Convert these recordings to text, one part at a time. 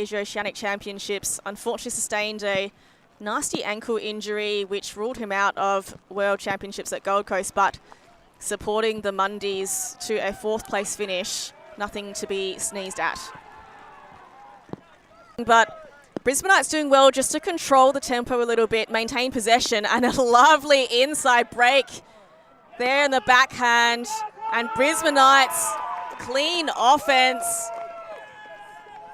Asia Oceanic Championships. Unfortunately sustained a nasty ankle injury which ruled him out of World Championships at Gold Coast, but supporting the Mundies to a 4th place finish. Nothing to be sneezed at. But Brisbanites doing well just to control the tempo a little bit, maintain possession, and a lovely inside break there in the backhand. And Brisbanites, clean offense,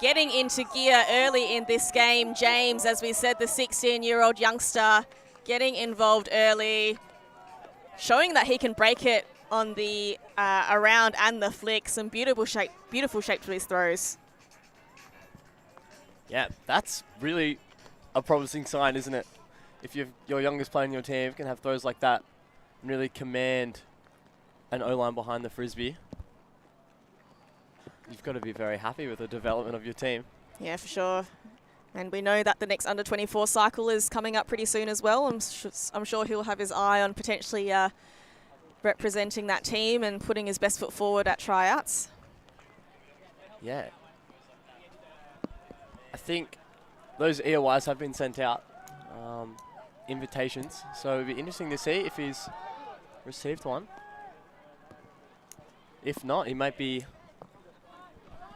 getting into gear early in this game. James, as we said, the 16-year-old youngster, getting involved early, showing that he can break it on the around and the flick. Some beautiful shape to his throws. Yeah, that's really a promising sign, isn't it? If your youngest player in your team can have throws like that and really command an O-line behind the Frisbee, you've got to be very happy with the development of your team. Yeah, for sure. And we know that the next under-24 cycle is coming up pretty soon as well. I'm sure he'll have his eye on potentially representing that team and putting his best foot forward at tryouts. Yeah. I think those EOIs have been sent out, invitations, so it'll be interesting to see if he's received one. If not, he might be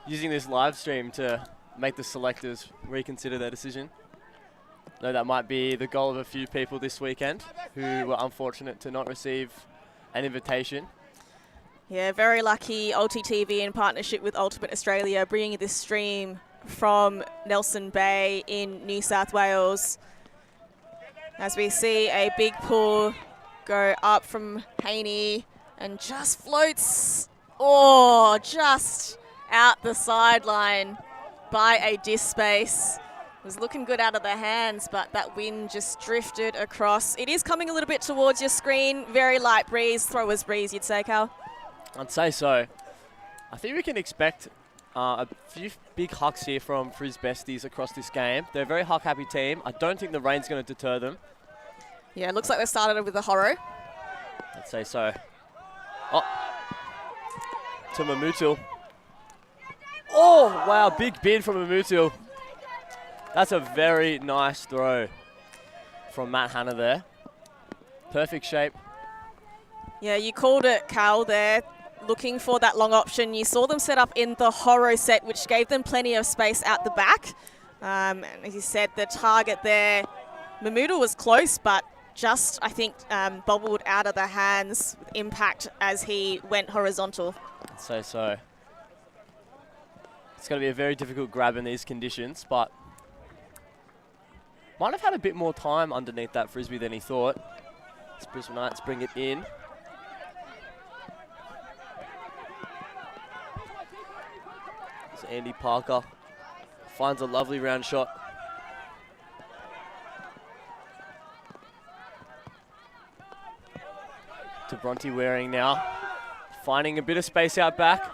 using this live stream to make the selectors reconsider their decision. Though that might be the goal of a few people this weekend who were unfortunate to not receive an invitation. Yeah, very lucky ULTI.TV in partnership with Ultimate Australia bringing this stream from Nelson Bay in New South Wales. As we see a big pull go up from Haney and just floats, just out the sideline by a disc space. Was looking good out of the hands, but that wind just drifted across. It is coming a little bit towards your screen. Very light breeze, thrower's breeze, you'd say, Cal? I'd say so. I think we can expect a few big hucks here from Frisbesties across this game. They're a very huck-happy team. I don't think the rain's going to deter them. Yeah, it looks like they started with a horror. I'd say so. Oh, to Mamutul. Oh, wow, big bid from Mamutul. That's a very nice throw from Matt Hanna there. Perfect shape. Yeah, you called it, Cal, there. Looking for that long option. You saw them set up in the horror set, which gave them plenty of space out the back. And as you said, the target there, Mamutul was close, but just, I think, bobbled out of the hands with impact as he went horizontal. I'd say so. It's going to be a very difficult grab in these conditions, but might have had a bit more time underneath that Frisbee than he thought. As Brisbanites bring it in. So Andy Parker finds a lovely round shot. To Bronte Waring now, finding a bit of space out back.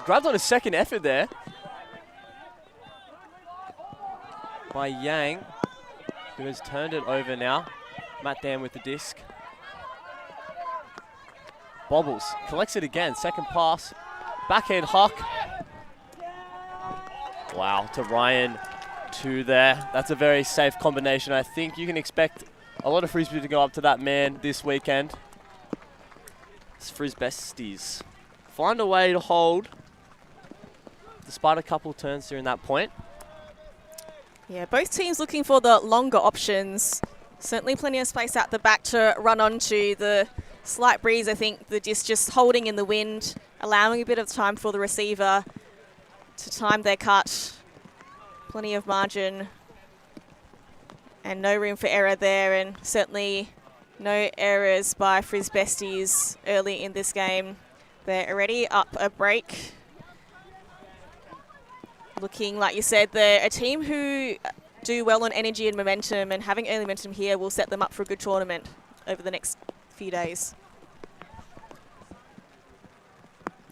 Grabbed on a second effort there by Yang, who has turned it over now. Matt Dan with the disc. Bobbles, collects it again, second pass. Backhand huck. Wow, to Ryan, 2 there. That's a very safe combination. I think you can expect a lot of Frisbee to go up to that man this weekend. It's Frisbesties. Find a way to hold, despite a couple turns during that point. Yeah, both teams looking for the longer options. Certainly plenty of space out the back to run onto. The slight breeze, I think, the disc just holding in the wind, allowing a bit of time for the receiver to time their cut. Plenty of margin and no room for error there, and certainly no errors by Frisbesties early in this game. They're already up a break. Looking, like you said, they're a team who do well on energy and momentum, and having early momentum here will set them up for a good tournament over the next few days.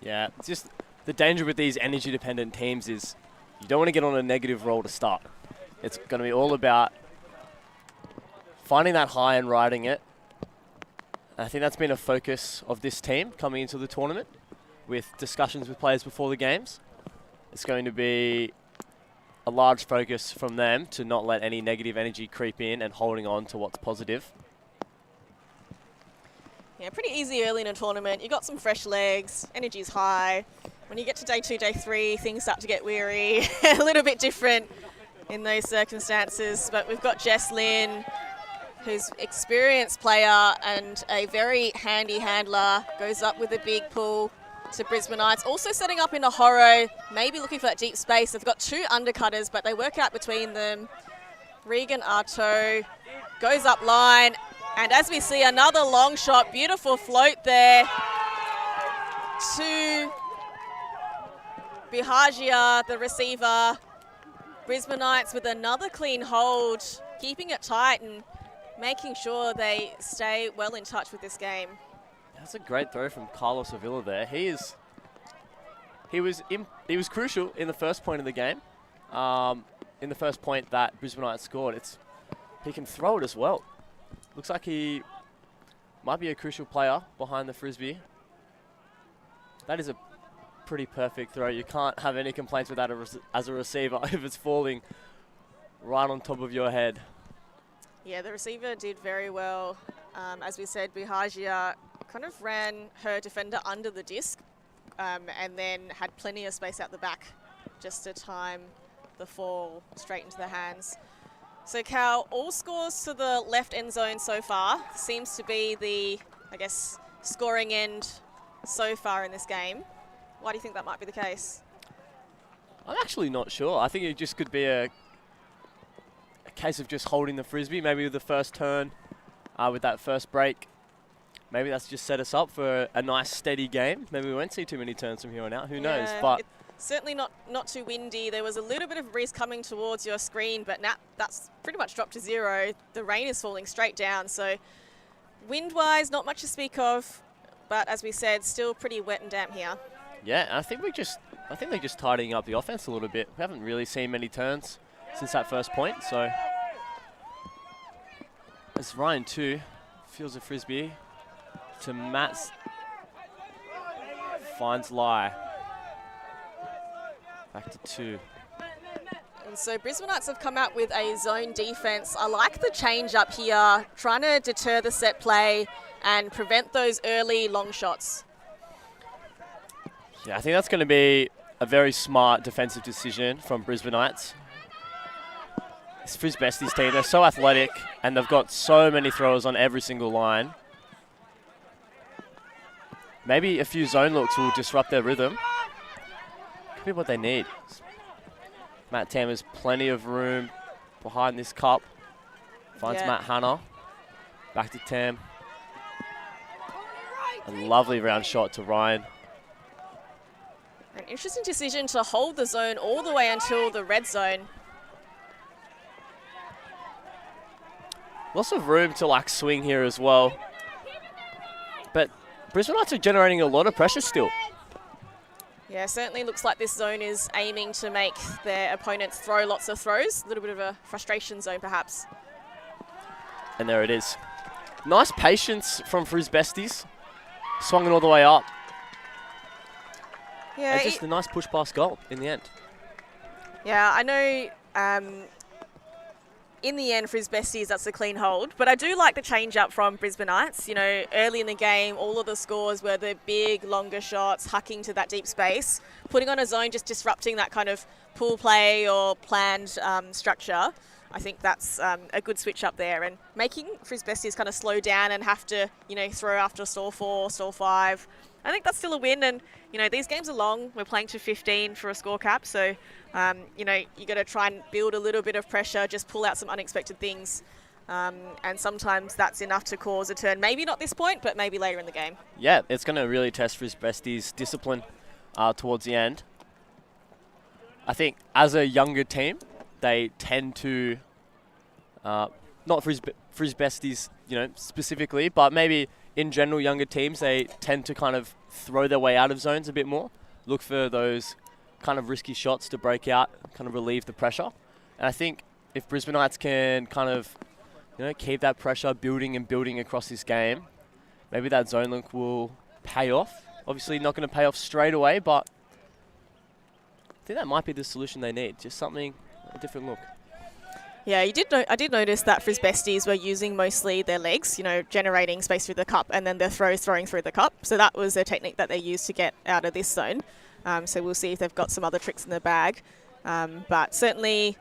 Yeah, it's just the danger with these energy-dependent teams is you don't want to get on a negative roll to start. It's going to be all about finding that high and riding it. And I think that's been a focus of this team coming into the tournament with discussions with players before the games. It's going to be a large focus from them to not let any negative energy creep in and holding on to what's positive. Yeah, pretty easy early in a tournament. You got some fresh legs, energy's high. When you get to day 2, day 3, things start to get weary. A little bit different in those circumstances. But we've got Jess Lynn, who's an experienced player and a very handy handler, goes up with a big pull to Brisbanites. Also setting up in a horror, maybe looking for that deep space. They've got 2 undercutters, but they work out between them. Regan Arto goes up line. And as we see, another long shot, beautiful float there to Bihagia, the receiver. Brisbanites with another clean hold, keeping it tight and making sure they stay well in touch with this game. That's a great throw from Carlos Avila there. He was crucial in the first point of the game. In the first point that Brisbanites scored, he can throw it as well. Looks like he might be a crucial player behind the Frisbee. That is a pretty perfect throw. You can't have any complaints with that as a receiver if it's falling right on top of your head. Yeah, the receiver did very well. As we said, Bihagia kind of ran her defender under the disc and then had plenty of space out the back just to time the fall straight into the hands. So Cal, all scores to the left end zone so far. Seems to be the, I guess, scoring end so far in this game. Why do you think that might be the case? I'm actually not sure. I think it just could be a case of just holding the Frisbee, maybe with the first turn, with that first break. Maybe that's just set us up for a nice steady game. Maybe we won't see too many turns from here on out. Who knows? But certainly not too windy. There was a little bit of a breeze coming towards your screen, but now that's pretty much dropped to 0. The rain is falling straight down. So wind-wise, not much to speak of. But as we said, still pretty wet and damp here. Yeah, I think they're just tidying up the offense a little bit. We haven't really seen many turns since that first point. So as Ryan 2 fields a Frisbee to Matt's, finds Lai. Back to 2. And so Brisbanites have come out with a zone defense. I like the change up here, trying to deter the set play and prevent those early long shots. Yeah, I think that's going to be a very smart defensive decision from Brisbanites. This Frisbesties team, they're so athletic and they've got so many throwers on every single line. Maybe a few zone looks will disrupt their rhythm. Could be what they need. Matt Tam has plenty of room behind this cup. Finds Matt Hanna. Back to Tam. A lovely round shot to Ryan. An interesting decision to hold the zone all the way until the red zone. Lots of room to swing here as well. But Brisbanites are generating a lot of pressure still. Yeah, certainly looks like this zone is aiming to make their opponents throw lots of throws. A little bit of a frustration zone, perhaps. And there it is. Nice patience from Frisbesties. Swung it all the way up. Yeah, and just a nice push pass goal in the end. Yeah, I know in the end, Frisbesties, that's a clean hold. But I do like the change up from Brisbanites. You know, early in the game, all of the scores were the big, longer shots, hucking to that deep space. Putting on a zone, just disrupting that kind of pool play or planned structure. I think that's a good switch up there. And making Frisbesties kind of slow down and have to, throw after stall 4, stall 5. I think that's still a win. And, these games are long. We're playing to 15 for a score cap. So, you got to try and build a little bit of pressure, just pull out some unexpected things. And sometimes that's enough to cause a turn. Maybe not this point, but maybe later in the game. Yeah, it's going to really test Frisbesties' discipline towards the end. I think as a younger team, they tend to, not Frisbesties, specifically, but maybe in general, younger teams, they tend to kind of throw their way out of zones a bit more, look for those kind of risky shots to break out, kind of relieve the pressure. And I think if Brisbanites can kind of, keep that pressure building and building across this game, maybe that zone look will pay off. Obviously not going to pay off straight away, but I think that might be the solution they need. Just something, a different look. Yeah, I did notice that Frisbesties were using mostly their legs, generating space through the cup and then their throwing through the cup. So that was a technique that they used to get out of this zone. So we'll see if they've got some other tricks in the bag. But certainly,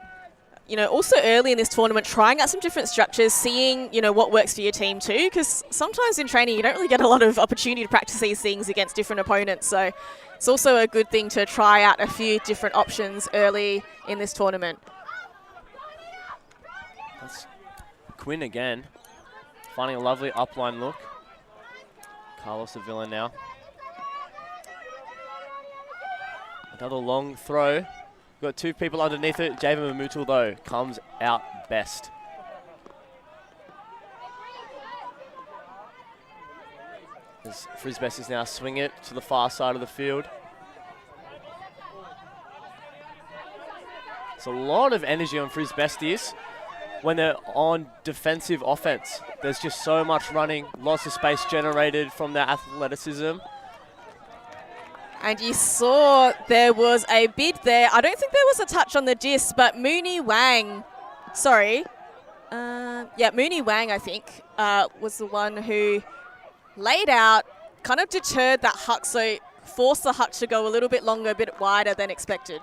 also early in this tournament, trying out some different structures, seeing, what works for your team too, because sometimes in training you don't really get a lot of opportunity to practice these things against different opponents. So it's also a good thing to try out a few different options early in this tournament. That's Quinn again, finding a lovely upline look. Carlos Avila now. Another long throw. We've got two people underneath it. Javen Mamutul, though, comes out best. As Frisbesties now swing it to the far side of the field. It's a lot of energy on Frisbesties when they're on defensive offense. There's just so much running, lots of space generated from their athleticism. And you saw there was a bid there. I don't think there was a touch on the disc, but Mooney Wang, Mooney Wang, I think, was the one who laid out, kind of deterred that huck, so forced the huck to go a little bit longer, a bit wider than expected.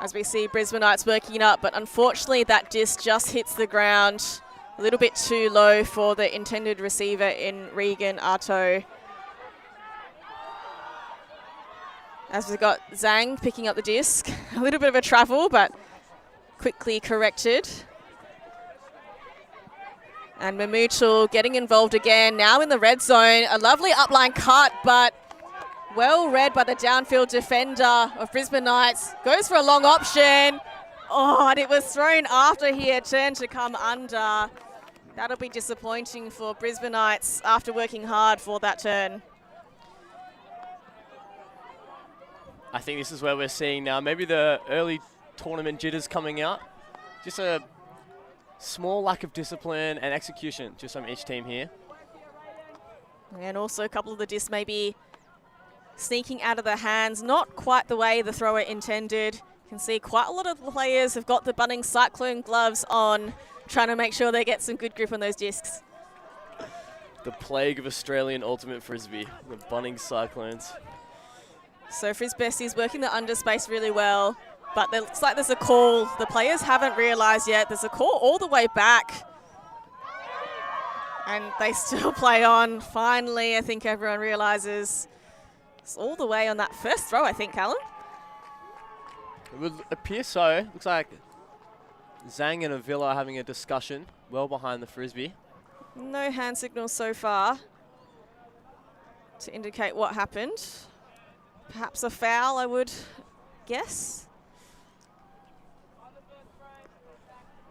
As we see Brisbanites working up, but unfortunately that disc just hits the ground a little bit too low for the intended receiver in Regan Arto. As we've got Zhang picking up the disc. A little bit of a travel, but quickly corrected. And Mamutul getting involved again, now in the red zone. A lovely upline cut, but well read by the downfield defender of Brisbanites. Goes for a long option. Oh, and it was thrown after he had turned to come under. That'll be disappointing for Brisbanites after working hard for that turn. I think this is where we're seeing now maybe the early tournament jitters coming out. Just a small lack of discipline and execution just from each team here. And also a couple of the discs maybe sneaking out of the hands, not quite the way the thrower intended. You can see quite a lot of the players have got the Bunnings Cyclone gloves on, trying to make sure they get some good grip on those discs. The plague of Australian ultimate frisbee, the Bunnings Cyclones. So Frisbesties working the underspace really well, but it looks like there's a call. The players haven't realised yet. There's a call all the way back. And they still play on. Finally, I think everyone realises it's all the way on that first throw, I think, Alan. It would appear so. Looks like Zhang and Avila are having a discussion well behind the frisbee. No hand signals so far to indicate what happened. Perhaps a foul, I would guess.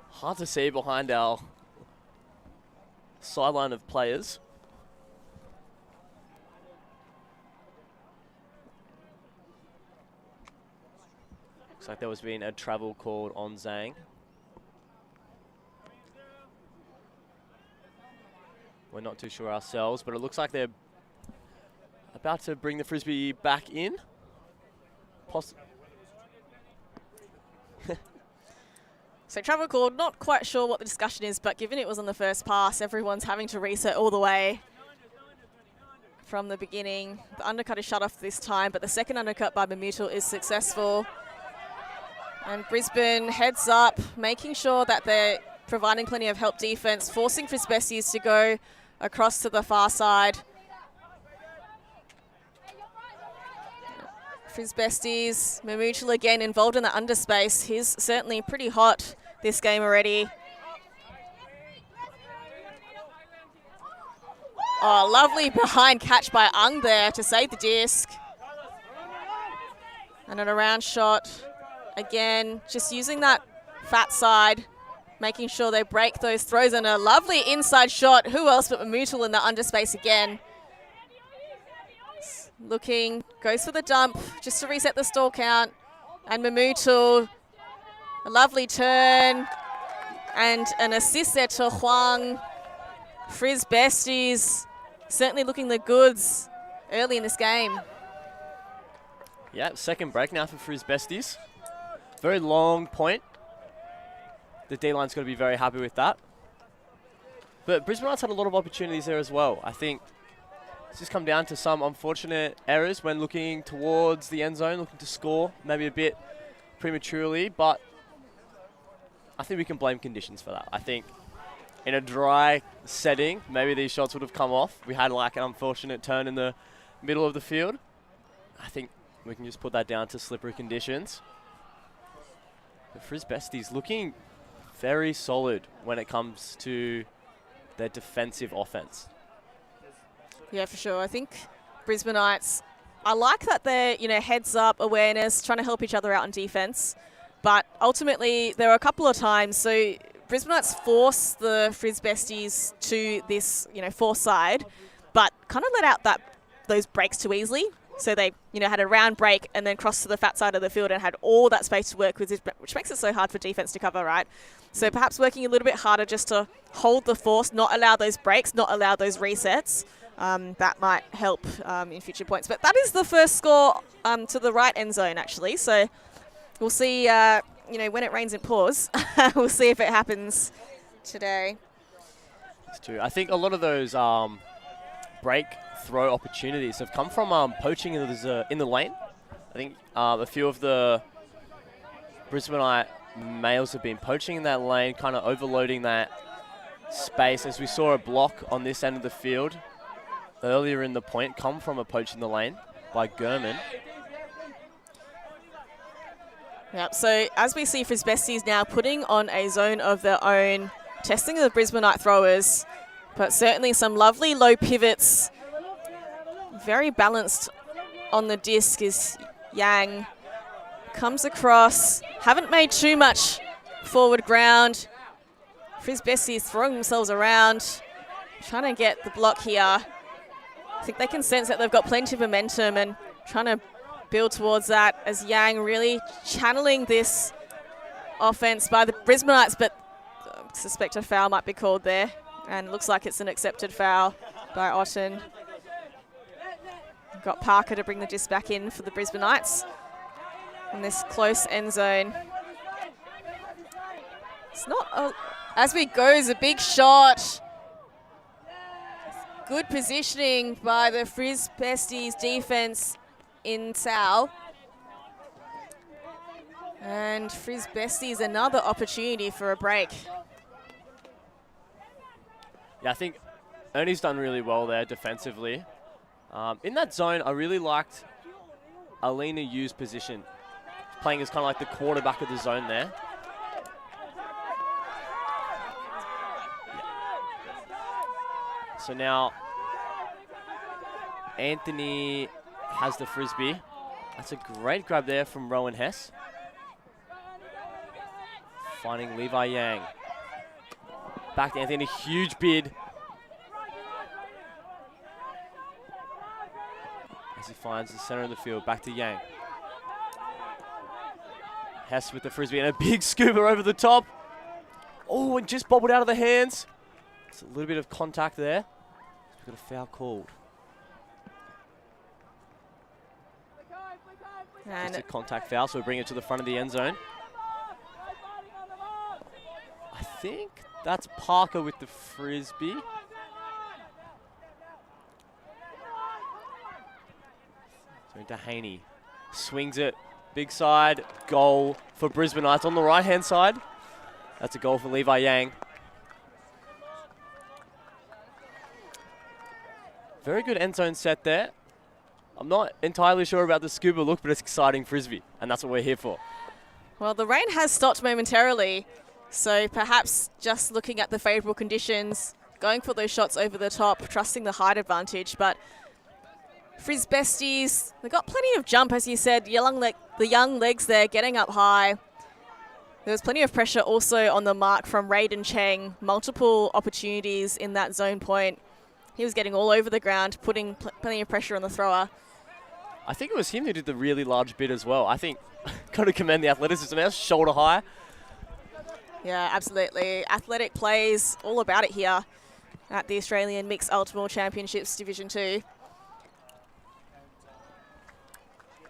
Hard to see behind our sideline of players. Looks like there was being a travel called on Zhang. We're not too sure ourselves, but it looks like they're about to bring the frisbee back in. So travel called, not quite sure what the discussion is, but given it was on the first pass, everyone's having to reset all the way from the beginning. The undercut is shut off this time, but the second undercut by Mamutul is successful. And Brisbane heads up, making sure that they're providing plenty of help defense, forcing Frisbesties to go across to the far side. Frisbesties, Mamutul again involved in the underspace. He's certainly pretty hot this game already. Oh, lovely behind catch by Ung there to save the disc. And an around shot. Again, just using that fat side, making sure they break those throws, and a lovely inside shot. Who else but Mamutul in the underspace again. Looking, goes for the dump just to reset the stall count. And Mamutu, a lovely turn and an assist there to Huang. Frisbesties certainly looking the goods early in this game. Yeah, second break now for Frisbesties. Very long point. The D-line's got to be very happy with that. But Brisbanites had a lot of opportunities there as well. I think it's just come down to some unfortunate errors when looking towards the end zone, looking to score maybe a bit prematurely, but I think we can blame conditions for that. I think in a dry setting, maybe these shots would have come off. We had like an unfortunate turn in the middle of the field. I think we can just put that down to slippery conditions. But Frisbesties looking very solid when it comes to their defensive offense. Yeah, for sure. I think Brisbanites, I like that they're, heads up awareness, trying to help each other out on defense. But ultimately, there were a couple of times. So Brisbanites force the Frisbesties to this, force side, but kind of let out those breaks too easily. So they, had a round break and then crossed to the fat side of the field and had all that space to work with, which makes it so hard for defense to cover, right? So perhaps working a little bit harder just to hold the force, not allow those breaks, not allow those resets. That might help in future points. But that is the first score to the right end zone, actually. So we'll see, when it rains, it pours. We'll see if it happens today. It's true. I think a lot of those break throw opportunities have come from poaching in the lane. I think a few of the Brisbanite males have been poaching in that lane, kind of overloading that space. As we saw a block on this end of the field earlier in the point come from a poach in the lane by Gurman. Yep, so as we see Frisbesties now putting on a zone of their own, testing the Brisbanite throwers, but certainly some lovely low pivots. Very balanced on the disc is Yang. Comes across, haven't made too much forward ground. Frisbesties throwing themselves around, trying to get the block here. I think they can sense that they've got plenty of momentum and trying to build towards that as Yang really channeling this offense by the Brisbanites, but I suspect a foul might be called there. And it looks like it's an accepted foul by Otten. Got Parker to bring the disc back in for the Brisbanites in this close end zone. It's not, as we go, is a big shot. Good positioning by the Frisbesties defense in Sal. And Frisbesties another opportunity for a break. Yeah, I think Ernie's done really well there defensively. In that zone, I really liked Alina Yu's position, playing as kind of like the quarterback of the zone there. Yeah. So now Anthony has the Frisbee. That's a great grab there from Rowan Hess. Finding Levi Yang. Back to Anthony, huge bid. As he finds the center of the field, back to Yang. Hess with the Frisbee and a big scuba over the top. Oh, and just bobbled out of the hands. It's a little bit of contact there. We've got a foul called. And just a contact foul, so we bring it to the front of the end zone. I think that's Parker with the Frisbee. So into Haney. Swings it. Big side. Goal for Brisbanites on the right-hand side. That's a goal for Levi Yang. Very good end zone set there. I'm not entirely sure about the scuba look, but it's exciting Frisbee, and that's what we're here for. well, the rain has stopped momentarily, so perhaps just looking at the favourable conditions, going for those shots over the top, trusting the height advantage. But Frisbesties, they've got plenty of jump, as you said, the young legs there getting up high. There was plenty of pressure also on the mark from Raiden Cheng, multiple opportunities in that zone point. He was getting all over the ground, putting plenty of pressure on the thrower. I think it was him who did the really large bid as well. I think, got to commend the athleticism. That's shoulder high. Yeah, absolutely. Athletic plays, all about it here at the Australian Mixed Ultimate Championships Division 2.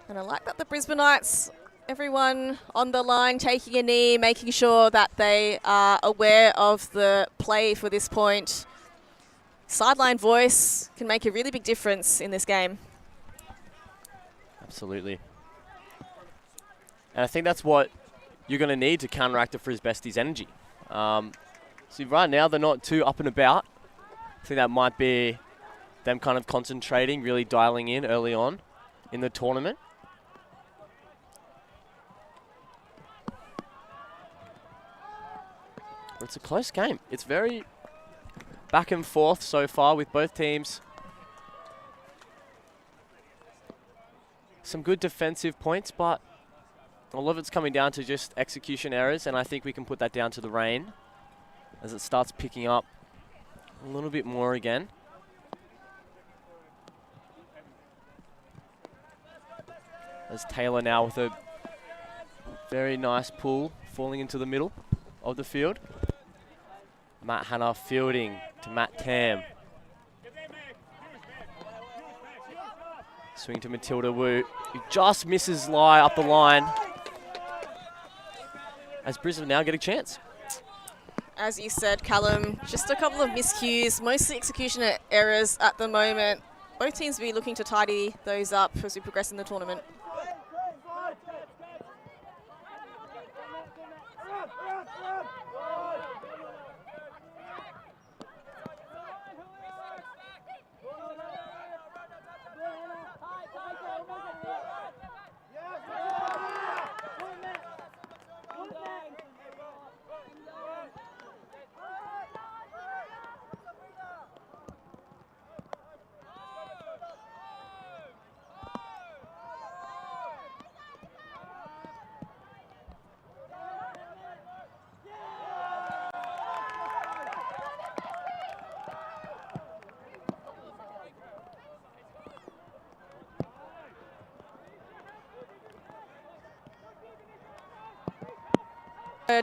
And I like that the Brisbanites, everyone on the line taking a knee, making sure that they are aware of the play for this point. Sideline voice can make a really big difference in this game. Absolutely. And I think that's what you're going to need to counteract the Frisbesties' energy. See, right now they're not too up and about. I think that might be them kind of concentrating, really dialing in early on in the tournament. But it's a close game. It's very back and forth so far with both teams. Some good defensive points, but a lot of it's coming down to just execution errors, and I think we can put that down to the rain as it starts picking up a little bit more again. As Taylor now with a very nice pull falling into the middle of the field. Matt Hanna fielding to Matt Tam. Swing to Matilda Wu, who just misses lie up the line. As Brisbane now get a chance. As you said, Callum, just a couple of miscues, mostly execution errors at the moment. Both teams will be looking to tidy those up as we progress in the tournament.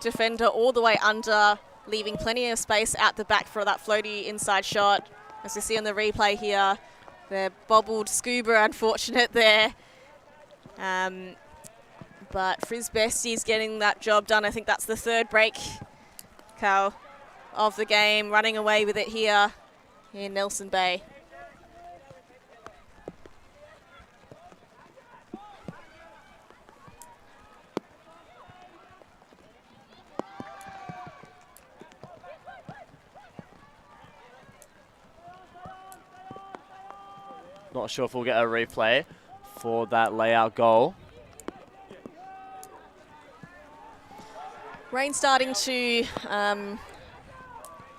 Defender all the way under, leaving plenty of space at the back for that floaty inside shot. As we see on the replay here, the bobbled scuba, unfortunate there. But Frisbesties getting that job done. I think that's the third break, Cal, of the game, running away with it here in Nelson Bay. Not sure if we'll get a replay for that layout goal. Rain starting to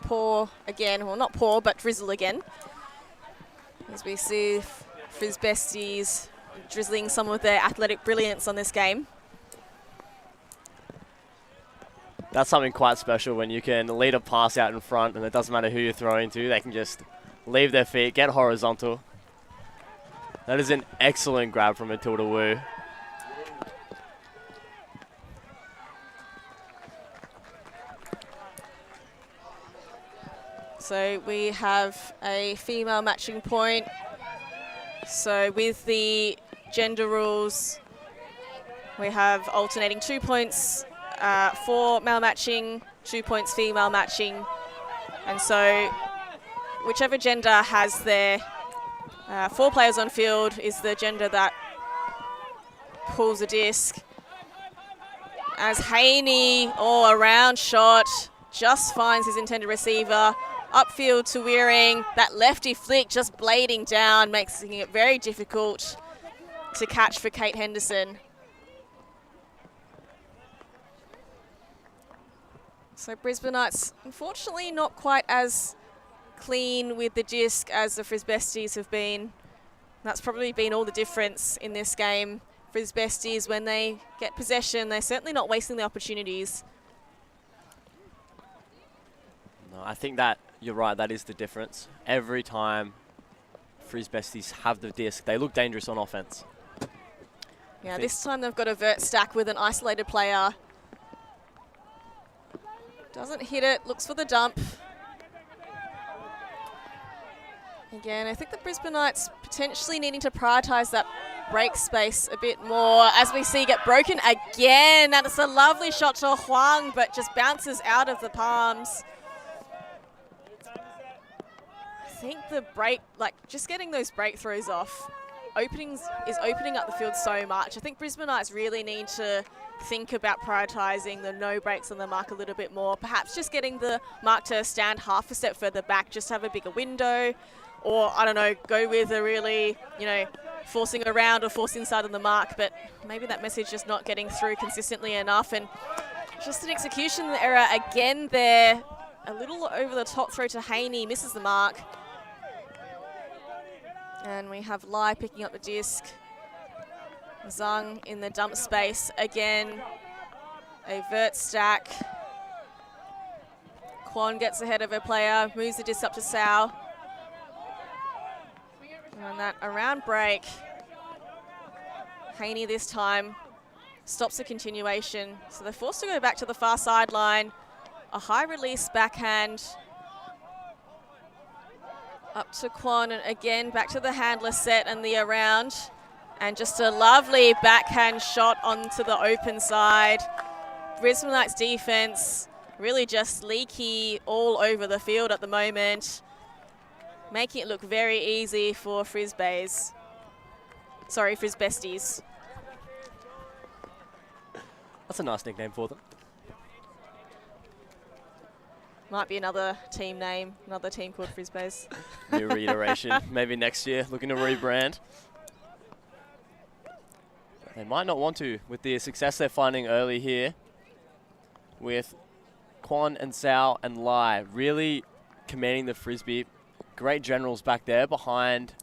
pour again, well not pour, but drizzle again. As we see Frisbesties drizzling some of their athletic brilliance on this game. That's something quite special when you can lead a pass out in front and it doesn't matter who you're throwing to, they can just leave their feet, get horizontal. That is an excellent grab from Matilda Wu. So we have a female matching point. So with the gender rules, we have alternating 2 points for male matching, 2 points female matching. And so whichever gender has their 4 players on field is the gender that pulls a disc. As Haney, a round shot, just finds his intended receiver. Upfield to Wearing, that lefty flick just blading down, making it very difficult to catch for Kate Henderson. So Brisbanites, unfortunately not quite as clean with the disc as the Frisbesties have been. That's probably been all the difference in this game. Frisbesties, when they get possession, they're certainly not wasting the opportunities. No, I think that you're right, that is the difference. Every time Frisbesties have the disc, they look dangerous on offense. Yeah, this time they've got a vert stack with an isolated player. Doesn't hit it, looks for the dump. Again, I think the Brisbanites potentially needing to prioritise that break space a bit more, as we see get broken again. And it's a lovely shot to Huang, but just bounces out of the palms. I think the break, like just getting those breakthroughs off, is opening up the field so much. I think Brisbanites really need to think about prioritising the no breaks on the mark a little bit more. Perhaps just getting the mark to stand half a step further back, just have a bigger window. Or, I don't know, go with a really, you know, forcing around or force inside on the mark, but maybe that message just not getting through consistently enough. And just an execution error again there. A little over the top throw to Haney, misses the mark. And we have Lai picking up the disc. Zhang in the dump space again. A vert stack. Kwon gets ahead of her player, moves the disc up to Sao. And that around break, Haney this time stops the continuation. So they're forced to go back to the far sideline. A high release backhand. Up to Kwon, and again back to the handler set and the around. And just a lovely backhand shot onto the open side. Brisbanites defense really just leaky all over the field at the moment, making it look very easy for Frisbees. Sorry, Frisbesties. That's a nice nickname for them. Might be another team name, another team called Frisbees. New reiteration, maybe next year, looking to rebrand. They might not want to with the success they're finding early here with Kwon and Sao and Lai really commanding the Frisbee. Great generals back there behind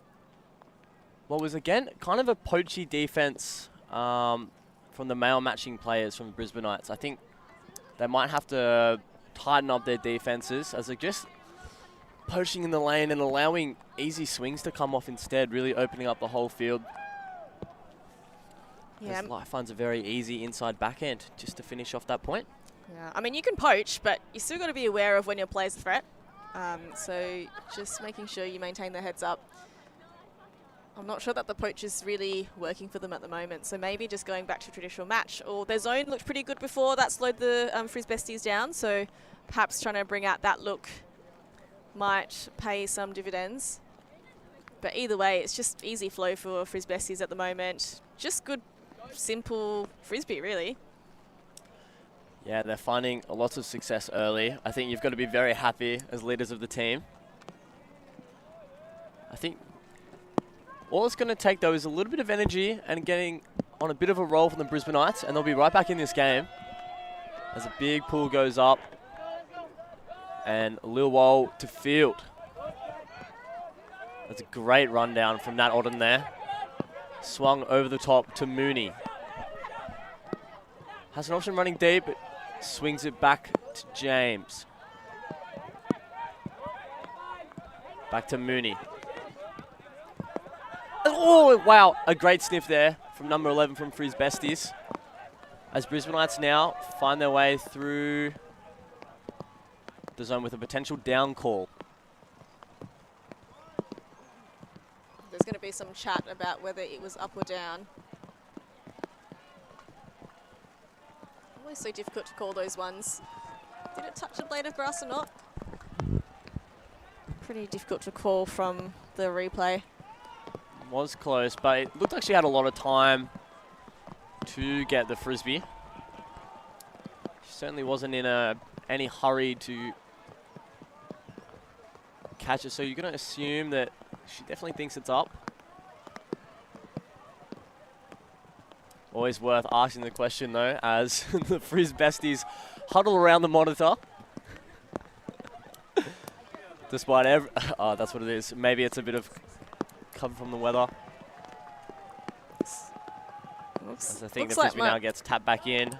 what was, again, kind of a poachy defense from the male matching players from the Brisbanites. I think they might have to tighten up their defenses as they're just poaching in the lane and allowing easy swings to come off instead, really opening up the whole field. Yeah, Lai finds a very easy inside backhand just to finish off that point. Yeah, I mean, you can poach, but you still got to be aware of when your player's a threat. So just making sure you maintain the heads up. I'm not sure that the poach is really working for them at the moment, so maybe just going back to traditional match. Or their zone looked pretty good before, that slowed the Frisbesties down, so perhaps trying to bring out that look might pay some dividends. But either way, it's just easy flow for Frisbesties at the moment. Just good, simple Frisbee, really. Yeah, they're finding lots of success early. I think you've got to be very happy as leaders of the team. I think all it's going to take, though, is a little bit of energy and getting on a bit of a roll from the Brisbanites, and they'll be right back in this game as a big pull goes up. And Lil Wol to field. That's a great rundown from Nat Otten there. Swung over the top to Mooney. Has an option running deep, but swings it back to James. Back to Mooney. Oh, wow. A great sniff there from number 11 from Frisbesties. As Brisbanites now find their way through the zone with a potential down call. There's going to be some chat about whether it was up or down. Always so difficult to call those ones. Did it touch the blade of grass or not? Pretty difficult to call from the replay. Was close, but it looked like she had a lot of time to get the Frisbee. She certainly wasn't in any hurry to catch it, so you're going to assume that she definitely thinks it's up. Always worth asking the question, though, as the Frisbesties huddle around the monitor. Despite every... Oh, that's what it is. Maybe it's a bit of cover from the weather. As I think the Frisbee now gets tapped back in.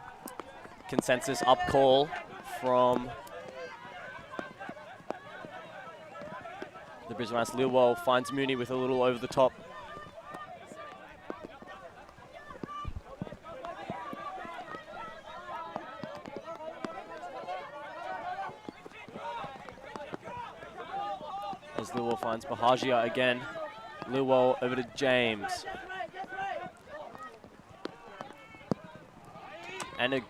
Consensus up call from the Brisbanites. Lil Wol finds Mooney with a little over the top. As Luol finds Bahagia again. Luol over to James. And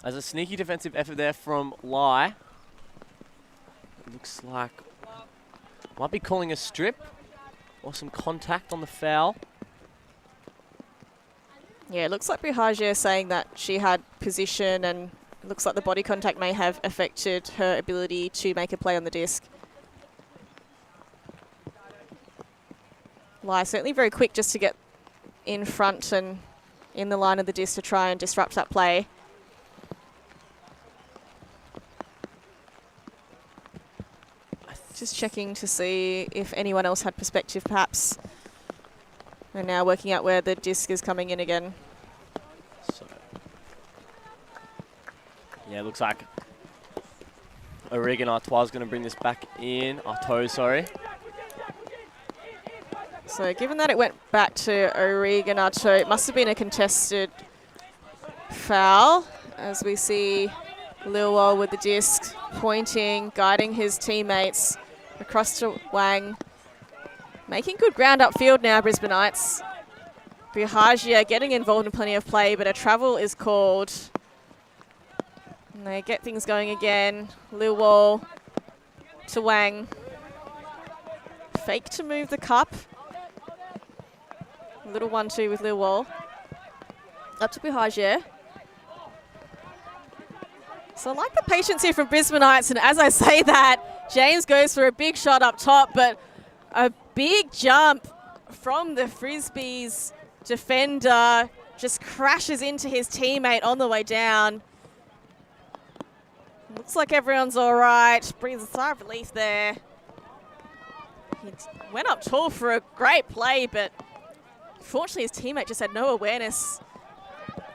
as a sneaky defensive effort there from Lai. It looks like might be calling a strip or some contact on the foul. Yeah, it looks like Bahagia saying that she had position, and it looks like the body contact may have affected her ability to make a play on the disc. Lai certainly very quick just to get in front and in the line of the disc to try and disrupt that play. Just checking to see if anyone else had perspective, perhaps. And now working out where the disc is coming in again. So, yeah, it looks like Eriksson Artois is going to bring this back in. Artaud, sorry. So given that it went back to Eriksson Artaud, it must have been a contested foul, as we see Luol with the disc pointing, guiding his teammates across to Wang. Making good ground upfield now, Brisbanites. Bahagia getting involved in plenty of play, but a travel is called. And they get things going again. Luol to Wang. Fake to move the cup. A little 1-2 with Luol. Up to Bahagia. So I like the patience here from Brisbanites, and as I say that, James goes for a big shot up top, but a big jump from the Frisbees defender, just crashes into his teammate on the way down. Looks like everyone's all right. Brings a sigh of relief there. He went up tall for a great play, but unfortunately his teammate just had no awareness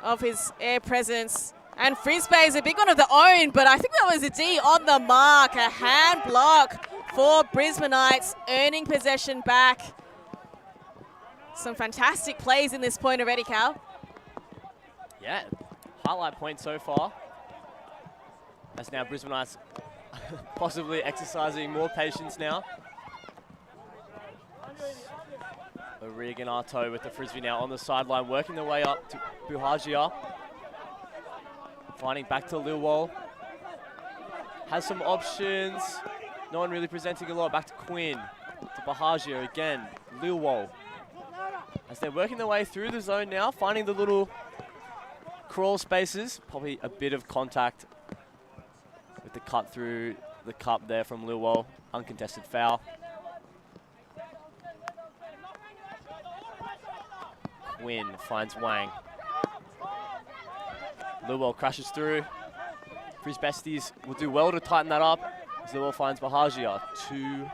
of his air presence. And Frisbee is a big one of their own, but I think that was a D on the mark. A hand block for Brisbanites, earning possession back. Some fantastic plays in this point already, Cal. Yeah, highlight point so far. As now Brisbanites possibly exercising more patience now. Eriksson Artaud with the Frisbee now on the sideline, working their way up to Bahagia. Finding back to Luol. Has some options. No one really presenting a lot. Back to Quinn. To Bahagia again. Luol. As they're working their way through the zone now, finding the little crawl spaces. Probably a bit of contact with the cut through the cup there from Luol. Uncontested foul. Quinn finds Wang. Luol crashes through. Frisbesties will do well to tighten that up. As Luol finds Bahagia to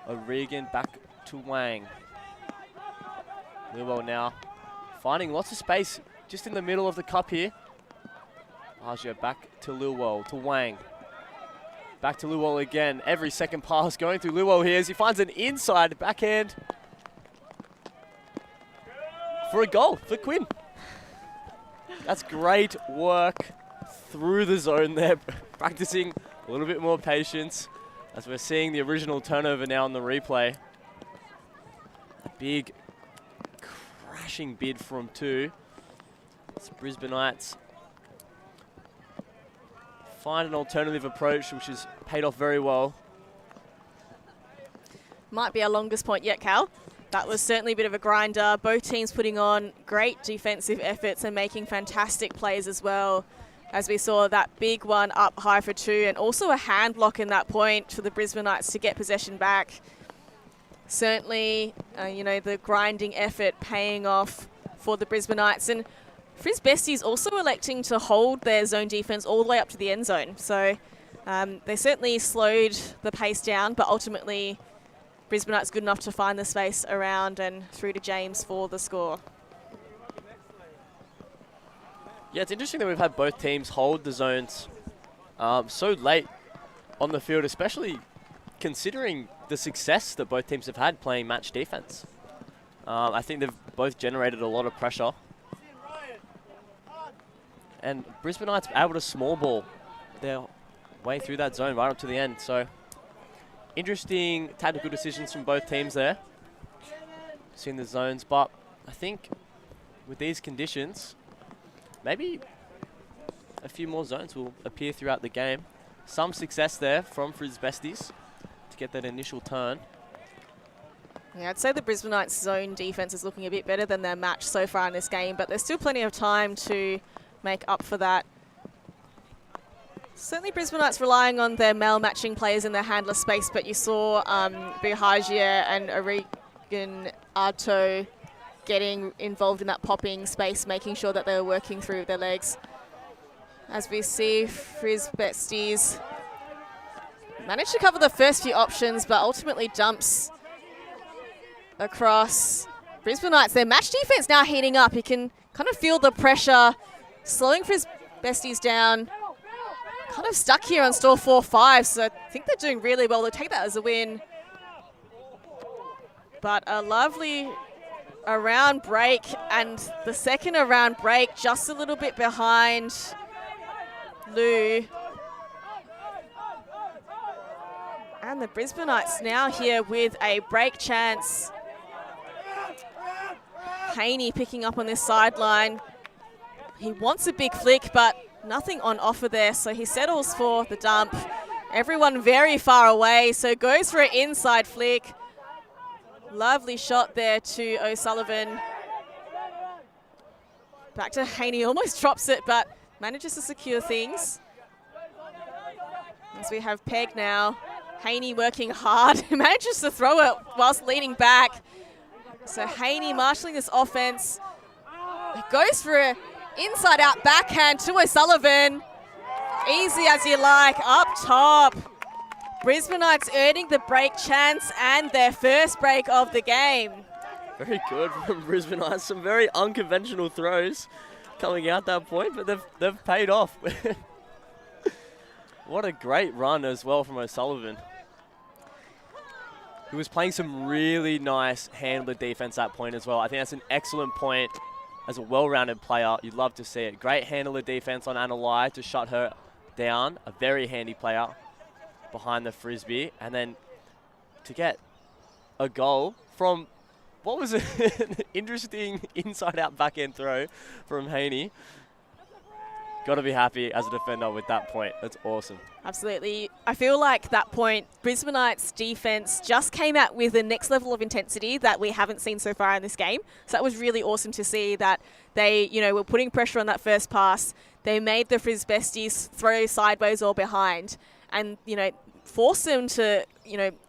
Eriksson, back to Wang. Luol now finding lots of space just in the middle of the cup here. Bahagia back to Luol, to Wang. Back to Luol again. Every second pass going through Luol here as he finds an inside backhand for a goal for Quinn. That's great work through the zone there, practicing a little bit more patience as we're seeing the original turnover now on the replay. A big crashing bid from two. It's Brisbanites find an alternative approach, which has paid off very well. Might be our longest point yet, Cal. That was certainly a bit of a grinder. Both teams putting on great defensive efforts and making fantastic plays as well. As we saw that big one up high for two, and also a hand block in that point for the Brisbanites to get possession back. Certainly, you know, the grinding effort paying off for the Brisbanites. And Frisbesties also electing to hold their zone defense all the way up to the end zone. So they certainly slowed the pace down, but ultimately Brisbanites good enough to find the space around and through to James for the score. Yeah, it's interesting that we've had both teams hold the zones so late on the field, especially considering the success that both teams have had playing match defense. I think they've both generated a lot of pressure. And Brisbanites able to small ball their way through that zone right up to the end. So interesting tactical decisions from both teams there. Seeing the zones, but I think with these conditions, maybe a few more zones will appear throughout the game. Some success there from Frisbesties to get that initial turn. Yeah, I'd say the Brisbanites' zone defense is looking a bit better than their match so far in this game, but there's still plenty of time to make up for that. Certainly Brisbanites relying on their male matching players in their handler space, but you saw Buhagia and Eriksson getting involved in that popping space, making sure that they were working through their legs. As we see, Frisbesties managed to cover the first few options, but ultimately dumps across Brisbanites. Their match defense now heating up. You can kind of feel the pressure slowing Frisbesties down. Kind of stuck here on stall 4-5, so I think they're doing really well. They'll take that as a win. But a lovely around break, and the second around break just a little bit behind Lou. And the Brisbanites now here with a break chance. Haney picking up on this sideline. He wants a big flick, but nothing on offer there, so he settles for the dump. Everyone very far away, so goes for an inside flick. Lovely shot there to O'Sullivan. Back to Haney, almost drops it, but manages to secure things. As we have Peg now. Haney working hard, manages to throw it whilst leaning back. So Haney marshalling this offense. Goes for an inside-out backhand to O'Sullivan. Easy as you like, up top. Brisbanites earning the break chance and their first break of the game. Very good from Brisbanites. Some very unconventional throws coming out that point, but they've paid off. What a great run as well from O'Sullivan, who was playing some really nice handler defense at that point as well. I think that's an excellent point. As a well-rounded player, you'd love to see it. Great handler defense on Annalai to shut her down. A very handy player behind the Frisbee. And then to get a goal from, what was an interesting inside-out backhand throw from Haney. Got to be happy as a defender with that point. That's awesome. Absolutely. I feel like that point, Brisbanites defense just came out with the next level of intensity that we haven't seen so far in this game. So that was really awesome to see that they, were putting pressure on that first pass. They made the Frisbesties throw sideways or behind and, force them to,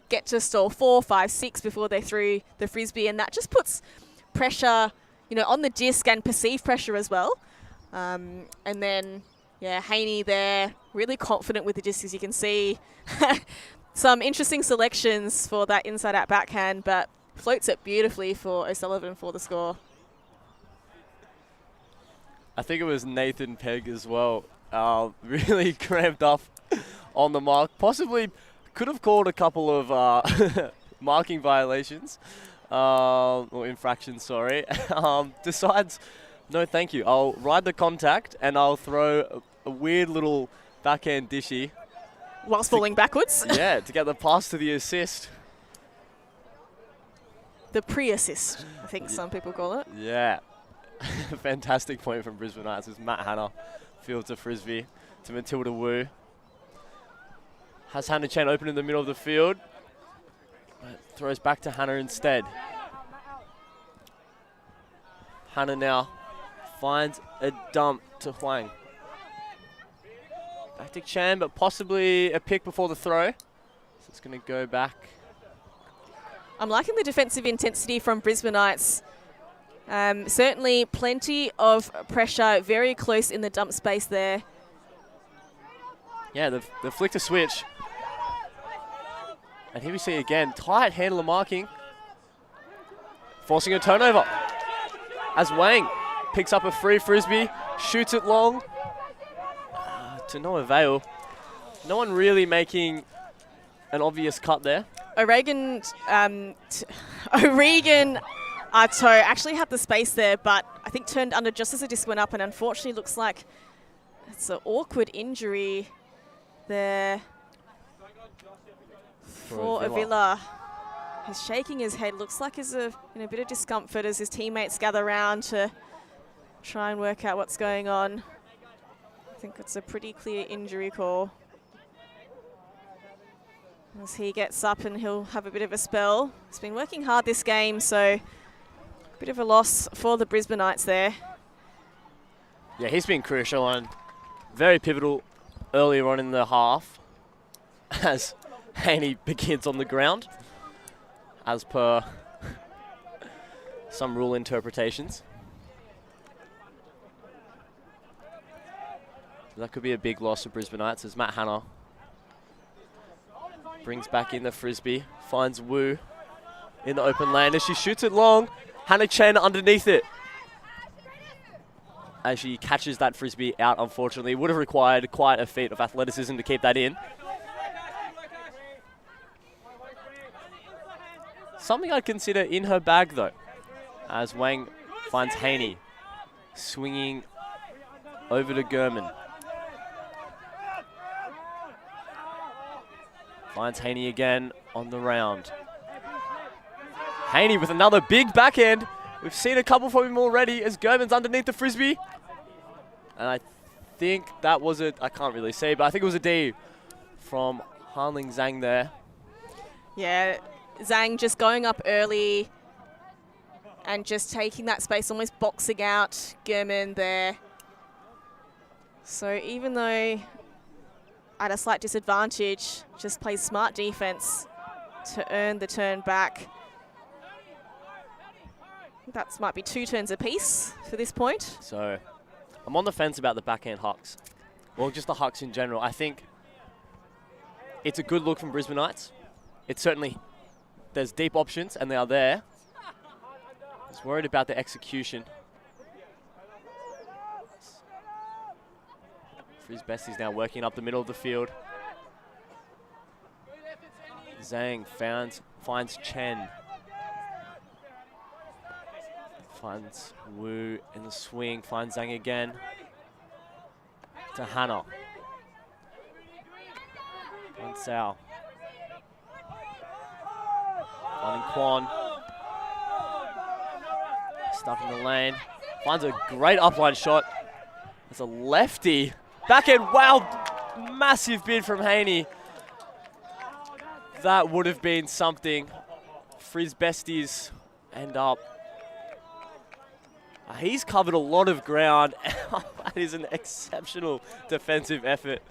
get to stall 4, 5, 6 before they threw the Frisbee. And that just puts pressure, on the disc and perceived pressure as well. And then, Haney there, really confident with the disc, as you can see. Some interesting selections for that inside-out backhand, but floats it beautifully for O'Sullivan for the score. I think it was Nathan Pegg as well. Really cramped up on the mark. Possibly could have called a couple of marking violations, or infractions, sorry. Decides, no thank you. I'll ride the contact and I'll throw a weird little backhand dishy. Whilst falling backwards? Yeah, to get the pass to the assist. The pre-assist, I think some people call it. Yeah. Fantastic point from Brisbanites as Matt Hanna fields a Frisbee to Matilda Wu. Has Hannah Chen open in the middle of the field. But throws back to Hannah instead. Hannah now finds a dump to Huang. Back to Chen, but possibly a pick before the throw. So it's going to go back. I'm liking the defensive intensity from Brisbanites. Certainly plenty of pressure, very close in the dump space there. Yeah, they've flicked a switch. And here we see again, tight handler marking. Forcing a turnover. As Wang picks up a free Frisbee, shoots it long. To no avail. No one really making an obvious cut there. O'Regan Arto actually had the space there, but I think turned under just as the disc went up, and unfortunately looks like It's an awkward injury there for Avila. He's shaking his head. Looks like he's in a bit of discomfort as his teammates gather around to try and work out what's going on. I think it's a pretty clear injury call. As he gets up and he'll have a bit of a spell. He's been working hard this game, so a bit of a loss for the Brisbanites there. Yeah, he's been crucial and very pivotal earlier on in the half as Haney begins on the ground, as per some rule interpretations. That could be a big loss for Brisbanites as Matt Hanna brings back in the Frisbee, finds Wu in the open lane as she shoots it long. Hannah Chen underneath it as she catches that Frisbee out, unfortunately. Would have required quite a feat of athleticism to keep that in. Something I'd consider in her bag, though, as Wang finds Haney swinging over to Gurman. Finds Haney again on the round. Haney with another big backhand. We've seen a couple from him already as Gurman's underneath the Frisbee. And I think that was I can't really see, but I think it was a D from Hanling Zhang there. Yeah, Zhang just going up early and just taking that space, almost boxing out Gurman there. So even though at a slight disadvantage, just plays smart defense to earn the turn back. That might be 2 turns apiece for this point. So I'm on the fence about the backhand hucks. Well, just the hucks in general. I think it's a good look from Brisbanites. It's certainly, there's deep options and they are there. I was worried about the execution. Frisbesties now working up the middle of the field. Zhang finds Chen. Finds Wu in the swing, finds Zhang again. To Hannah. Finds Sao. Finding Quan. Stuck in the lane. Finds a great upline shot. It's a lefty. Backhand, wow, massive bid from Haney. That would have been something. Frisbesties end up. He's covered a lot of ground. That is an exceptional defensive effort.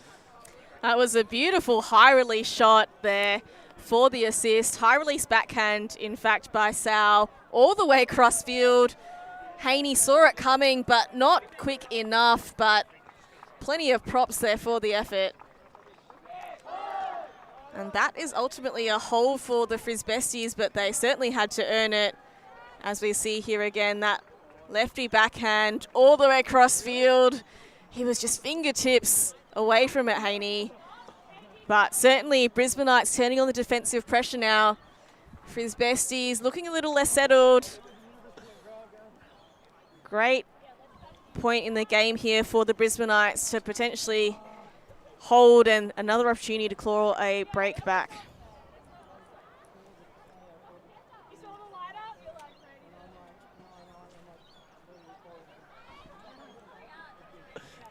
That was a beautiful high release shot there for the assist. High release backhand, in fact, by Sal, all the way across field. Haney saw it coming, but not quick enough, but plenty of props there for the effort. And that is ultimately a hole for the Frisbesties, but they certainly had to earn it. As we see here again, that lefty backhand all the way across field. He was just fingertips away from it, Haney. But certainly Brisbanites turning on the defensive pressure now. Frisbesties looking a little less settled. Great point in the game here for the Brisbanites to potentially hold and another opportunity to claw a break back.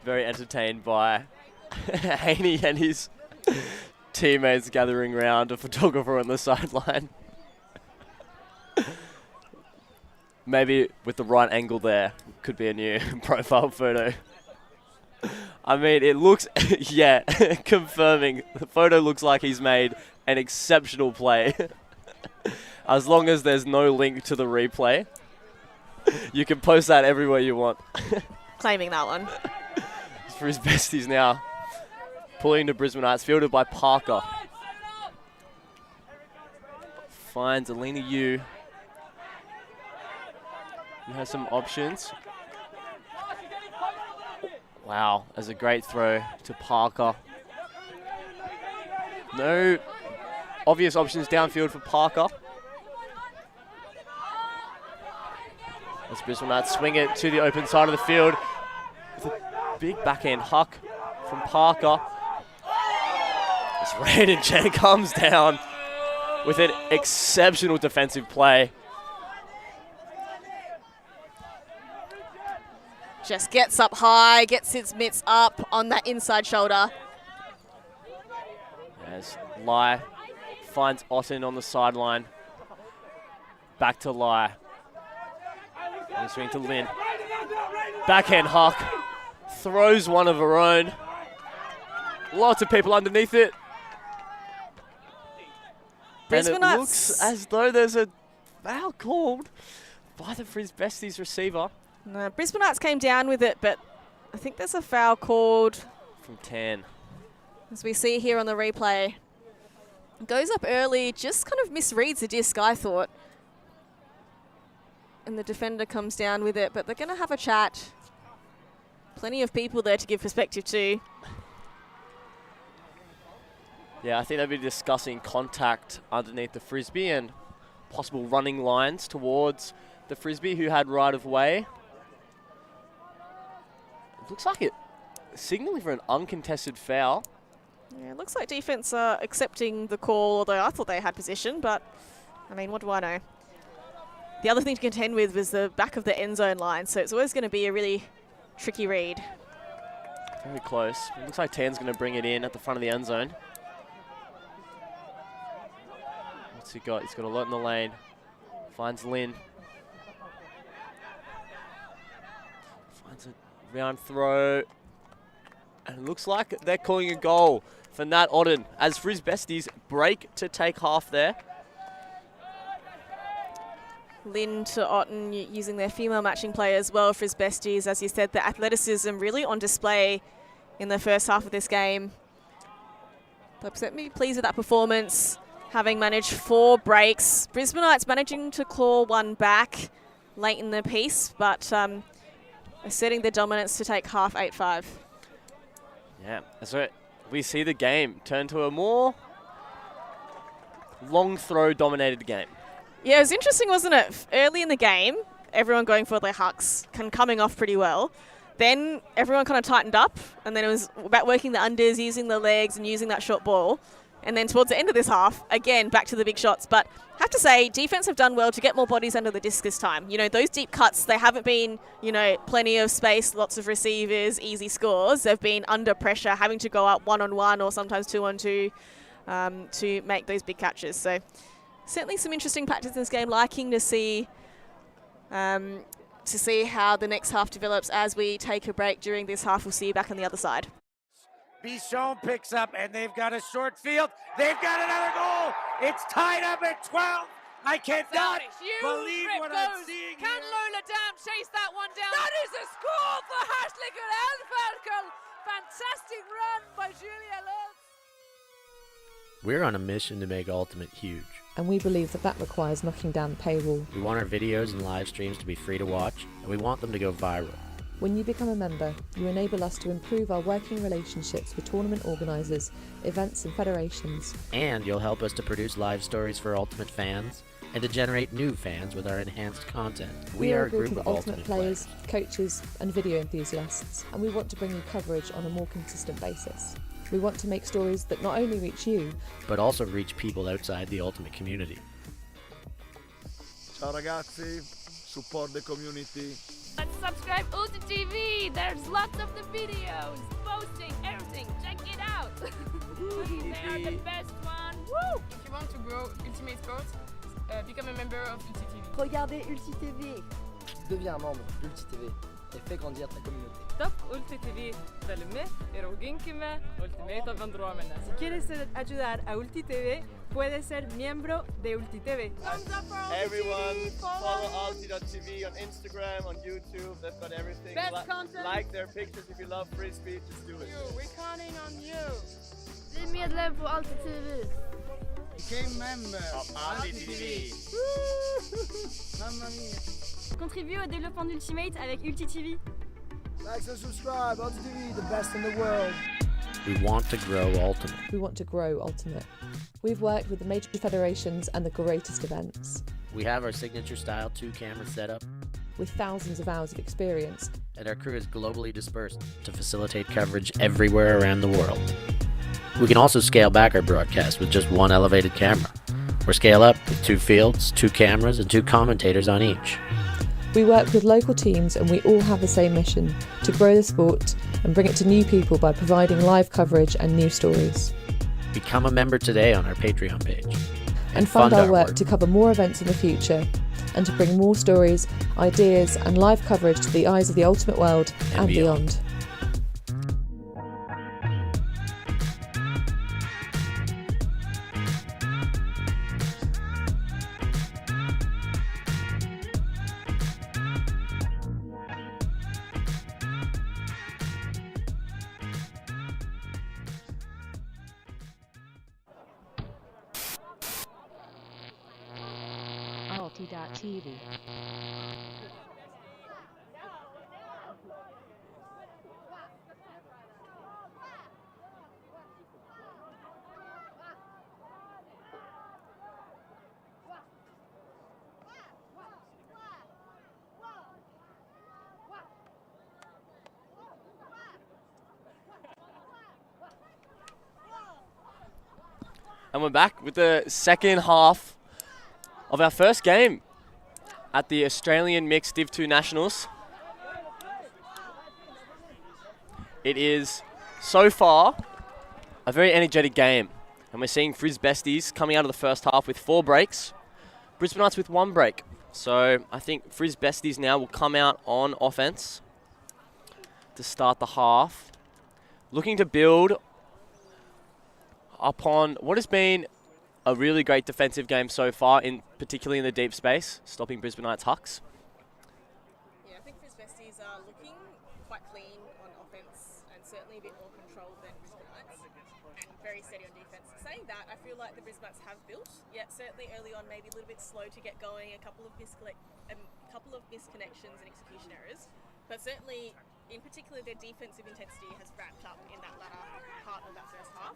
Very entertained by Haney and his teammates gathering around a photographer on the sideline. Maybe with the right angle there, could be a new profile photo. I mean, it looks, yeah, confirming. The photo looks like he's made an exceptional play. As long as there's no link to the replay, you can post that everywhere you want. Claiming that one. Frisbesties now pulling to Brisbanites, fielded by Parker. Finds Alina Yu. He has some options. Wow, that's a great throw to Parker. No obvious options downfield for Parker. As Brisbanites swing it to the open side of the field. With a big backhand huck from Parker. As Raiden Chen comes down with an exceptional defensive play. Just gets up high, gets his mitts up on that inside shoulder. As Lai finds Otten on the sideline. Back to Lai. And swing to Lin. Backhand huck. Throws one of her own. Lots of people underneath it. And it looks as though there's a foul called by the Frisbesties receiver. No, Brisbanites came down with it, but I think there's a foul called from Tan. As we see here on the replay. Goes up early, just kind of misreads the disc, I thought. And the defender comes down with it, but they're going to have a chat. Plenty of people there to give perspective to. Yeah, I think they'll be discussing contact underneath the Frisbee and possible running lines towards the Frisbee who had right of way. It looks like it signaling for an uncontested foul. Yeah, it looks like defense are accepting the call, although I thought they had possession, but I mean, what do I know? The other thing to contend with was the back of the end zone line, so it's always going to be a really tricky read. Very close. It looks like Tan's going to bring it in at the front of the end zone. What's he got? He's got a lot in the lane. Finds Lin. Finds a round throw. And it looks like they're calling a goal for Nat Otten as Frisbesties break to take half there. Lin to Otten using their female matching play as well. Frisbesties, as you said, the athleticism really on display in the first half of this game. They'll be pleased with that performance, having managed 4 breaks. Brisbanites managing to claw one back late in the piece, but asserting their dominance to take half 8-5. Yeah, so we see the game turn to a more long throw dominated game. Yeah, it was interesting, wasn't it? Early in the game, everyone going for their hucks, coming off pretty well. Then everyone kind of tightened up, and then it was about working the unders, using the legs and using that short ball. And then towards the end of this half, again, back to the big shots. But I have to say, defense have done well to get more bodies under the disc this time. You know, those deep cuts, they haven't been, you know, plenty of space, lots of receivers, easy scores. They've been under pressure, having to go up 1-on-1 or sometimes 2-on-2 to make those big catches. So certainly some interesting practice in this game. Liking to see how the next half develops as we take a break during this half. We'll see you back on the other side. Bichon picks up, and they've got a short field. They've got another goal. It's tied up at 12. I cannot believe what I'm seeing here. Can Lola Dam chase that one down? That is a score for Hartliger Elferkel. Fantastic run by Julia Lutz. We're on a mission to make Ultimate huge. And we believe that requires knocking down the paywall. We want our videos and live streams to be free to watch, and we want them to go viral. When you become a member, you enable us to improve our working relationships with tournament organisers, events and federations. And you'll help us to produce live stories for Ultimate fans, and to generate new fans with our enhanced content. We are a group of Ultimate players, coaches and video enthusiasts, and we want to bring you coverage on a more consistent basis. We want to make stories that not only reach you, but also reach people outside the Ultimate community. Ciao ragazzi, support the community. Let's subscribe ULTI.TV. There's lots of the videos, posting, everything. Check it out. They are the best one. Woo! If you want to grow Ultimate Sports, become a member of ULTI.TV. Regardez ULTI.TV. Deviens un membre d'ULTI.TV et fais grandir ta communauté. Stop ULTI.TV. Dale y roginkime Ultimate Vendromene. Si quieres ayudar a ULTI.TV, puedes ser miembro de ULTI.TV. Everyone, follow ULTI.TV on Instagram, on YouTube. They've got everything. Best content. Like their pictures if you love Frisbee. Just do it. We're counting on you. Bli medlem på ULTI.TV. Became member of ULTI.TV. Mamma mia. Contribue au développement d'Ultimate avec ULTI.TV. Like and subscribe, ULTI.TV, the best in the world. We want to grow Ultimate. we want to grow Ultimate. We've worked with the major federations and the greatest events. We have our signature style 2-camera setup. With thousands of hours of experience, and our crew is globally dispersed to facilitate coverage everywhere around the world. We can also scale back our broadcast with just one elevated camera, or scale up with 2 fields, 2 cameras, and 2 commentators on each. We work with local teams and we all have the same mission, to grow the sport and bring it to new people by providing live coverage and news stories. Become a member today on our Patreon page. And fund our work to cover more events in the future and to bring more stories, ideas and live coverage to the eyes of the ultimate world and beyond. ULTI.TV. And we're back with the second half of our first game at the Australian Mixed Div 2 Nationals. It is, so far, a very energetic game. And we're seeing Frisbesties coming out of the first half with 4 breaks, Brisbanites with 1 break. So I think Frisbesties now will come out on offense to start the half, looking to build upon what has been a really great defensive game so far, particularly in the deep space, stopping Brisbanites' hucks. Yeah, I think Frisbesties are looking quite clean on offense and certainly a bit more controlled than Brisbanites and very steady on defense. Saying that, I feel like the Brisbanites have built, yet certainly early on maybe a little bit slow to get going, a couple of misconnections and execution errors, but certainly in particular their defensive intensity has ramped up in that latter part of that first half.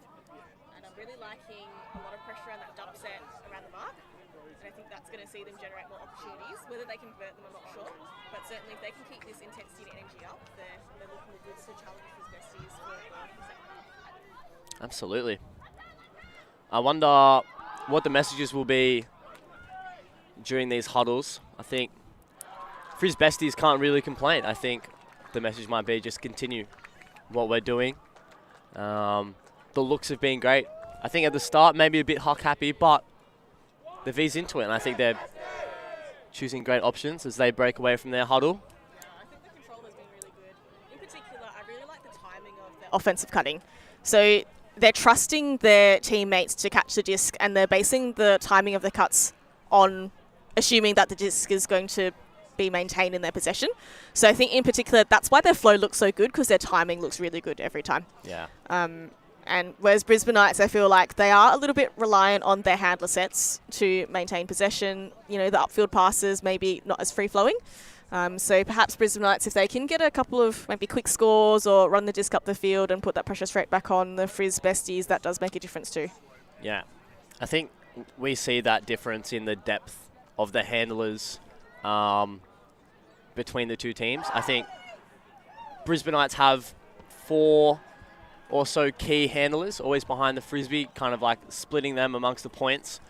And I'm really liking a lot of pressure on that dump set around the mark. And I think that's going to see them generate more opportunities. Whether they can convert them, I'm not sure. But certainly if they can keep this intensity and energy up, they're looking good to challenge Frisbesties for the second half. Absolutely. I wonder what the messages will be during these huddles. I think Frisbesties can't really complain. I think the message might be just continue what we're doing. The looks have been great. I think at the start, maybe a bit huck happy, but the V's into it, and I think they're choosing great options as they break away from their huddle. Yeah, I think the control has been really good. In particular, I really like the timing of their offensive cutting. So they're trusting their teammates to catch the disc, and they're basing the timing of the cuts on assuming that the disc is going to be maintained in their possession. So I think in particular, that's why their flow looks so good, because their timing looks really good every time. Yeah. And whereas Brisbanites, I feel like they are a little bit reliant on their handler sets to maintain possession. You know, the upfield passes maybe not as free-flowing. So perhaps Brisbanites, if they can get a couple of maybe quick scores or run the disc up the field and put that pressure straight back on the Frisbesties, that does make a difference too. Yeah. I think we see that difference in the depth of the handlers between the two teams. I think Brisbanites have 4 or so key handlers, always behind the Frisbee, kind of like splitting them amongst the points.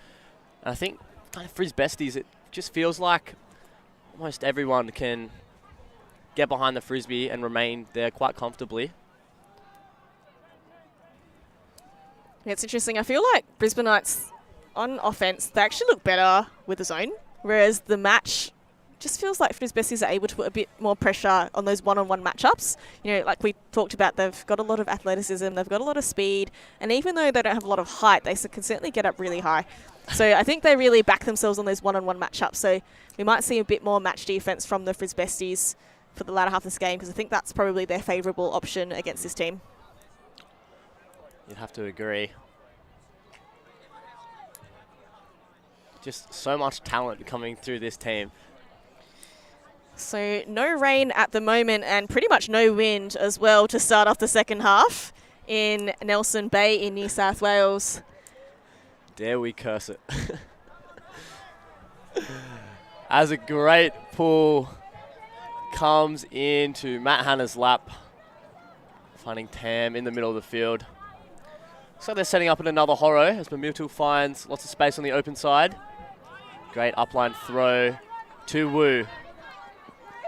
And I think kind of Frisbesties, it just feels like almost everyone can get behind the Frisbee and remain there quite comfortably. Yeah, it's interesting. I feel like Brisbanites on offense, they actually look better with the zone, whereas the match just feels like Frisbesties are able to put a bit more pressure on those one-on-one matchups. You know, like we talked about, they've got a lot of athleticism, they've got a lot of speed, and even though they don't have a lot of height, they can certainly get up really high. So I think they really back themselves on those one-on-one matchups. So we might see a bit more match defense from the Frisbesties for the latter half of this game, because I think that's probably their favourable option against this team. You'd have to agree. Just so much talent coming through this team. So no rain at the moment and pretty much no wind as well to start off the second half in Nelson Bay in New South Wales. Dare we curse it. As a great pool comes into Matt Hanna's lap, finding Tam in the middle of the field. Looks like they're setting up in another horror as Mamutu finds lots of space on the open side. Great upline throw to Wu.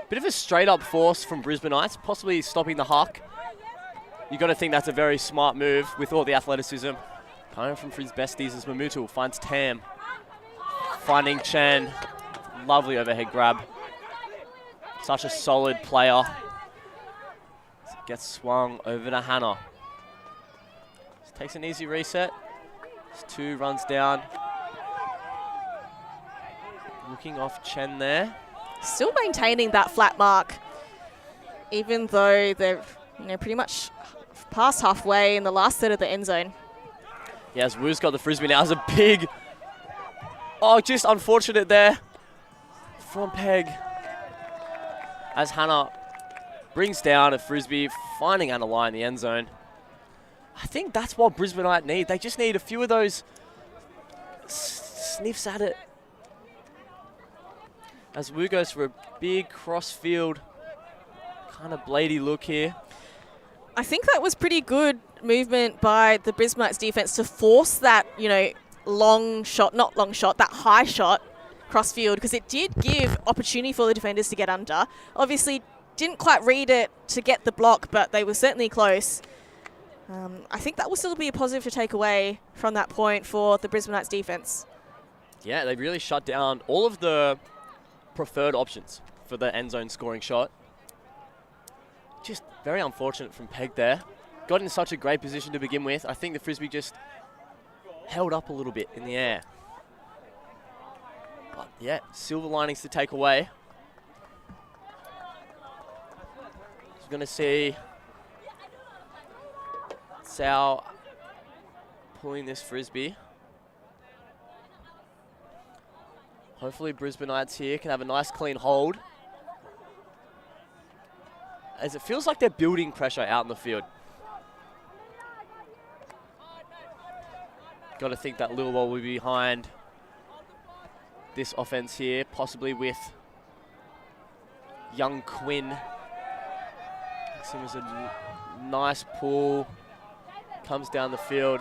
Bit of a straight up force from Brisbanites, possibly stopping the huck. You got to think that's a very smart move with all the athleticism. Coming from Frisbesties as Mamutu finds Tam. Finding Chen. Lovely overhead grab. Such a solid player. Gets swung over to Hanna. Just takes an easy reset. Just 2 runs down. Looking off Chen there. Still maintaining that flat mark, even though they're pretty much past halfway in the last third of the end zone. Yes, Wu's got the Frisbee now. It's a big, just unfortunate there from Peg. As Hanna brings down a Frisbee, finding Anna Lai in the end zone. I think that's what Brisbanite need. They just need a few of those sniffs at it. As Wu goes for a big cross-field kind of bladey look here. I think that was pretty good movement by the Brisbanites defense to force that, long shot, not long shot, that high shot cross-field, because it did give opportunity for the defenders to get under. Obviously, didn't quite read it to get the block, but they were certainly close. I think that will still be a positive to take away from that point for the Brisbanites defense. Yeah, they really shut down all of the preferred options for the end zone scoring shot. Just very unfortunate from Peg there. Got in such a great position to begin with. I think the Frisbee just held up a little bit in the air. But yeah, silver linings to take away. We're going to see Sao pulling this Frisbee. Hopefully Brisbanites here can have a nice clean hold, as it feels like they're building pressure out in the field. Got to think that Lilwell will be behind this offense here, possibly with young Quinn. Looks him as a nice pull, comes down the field.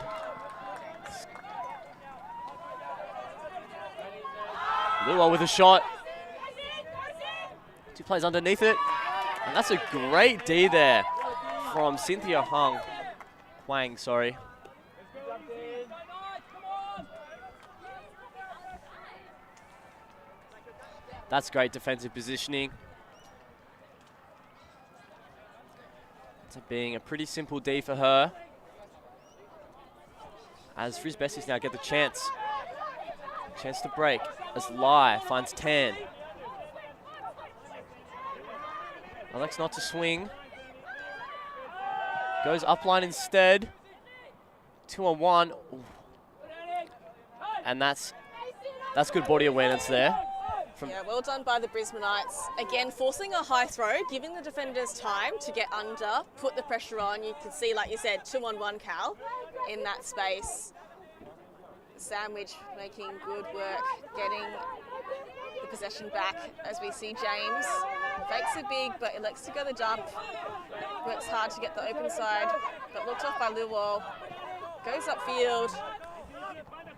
Lilwell with a shot. 2 plays underneath it. And that's a great D there from Cynthia Huang, sorry. That's great defensive positioning. It's being a pretty simple D for her. As Frisbesties now get the chance to break. As Lai finds Tan. Alex not to swing. Goes upline instead. 2-on-1. Ooh. And that's good body awareness there. Yeah, well done by the Brisbanites. Again, forcing a high throw, giving the defenders time to get under, put the pressure on. You can see, like you said, 2-on-1 Cal in that space. Sandwich making good work, getting the possession back as we see James. Fakes it big, but elects to go the dump. Works hard to get the open side, but looked off by Lilwell. Goes upfield.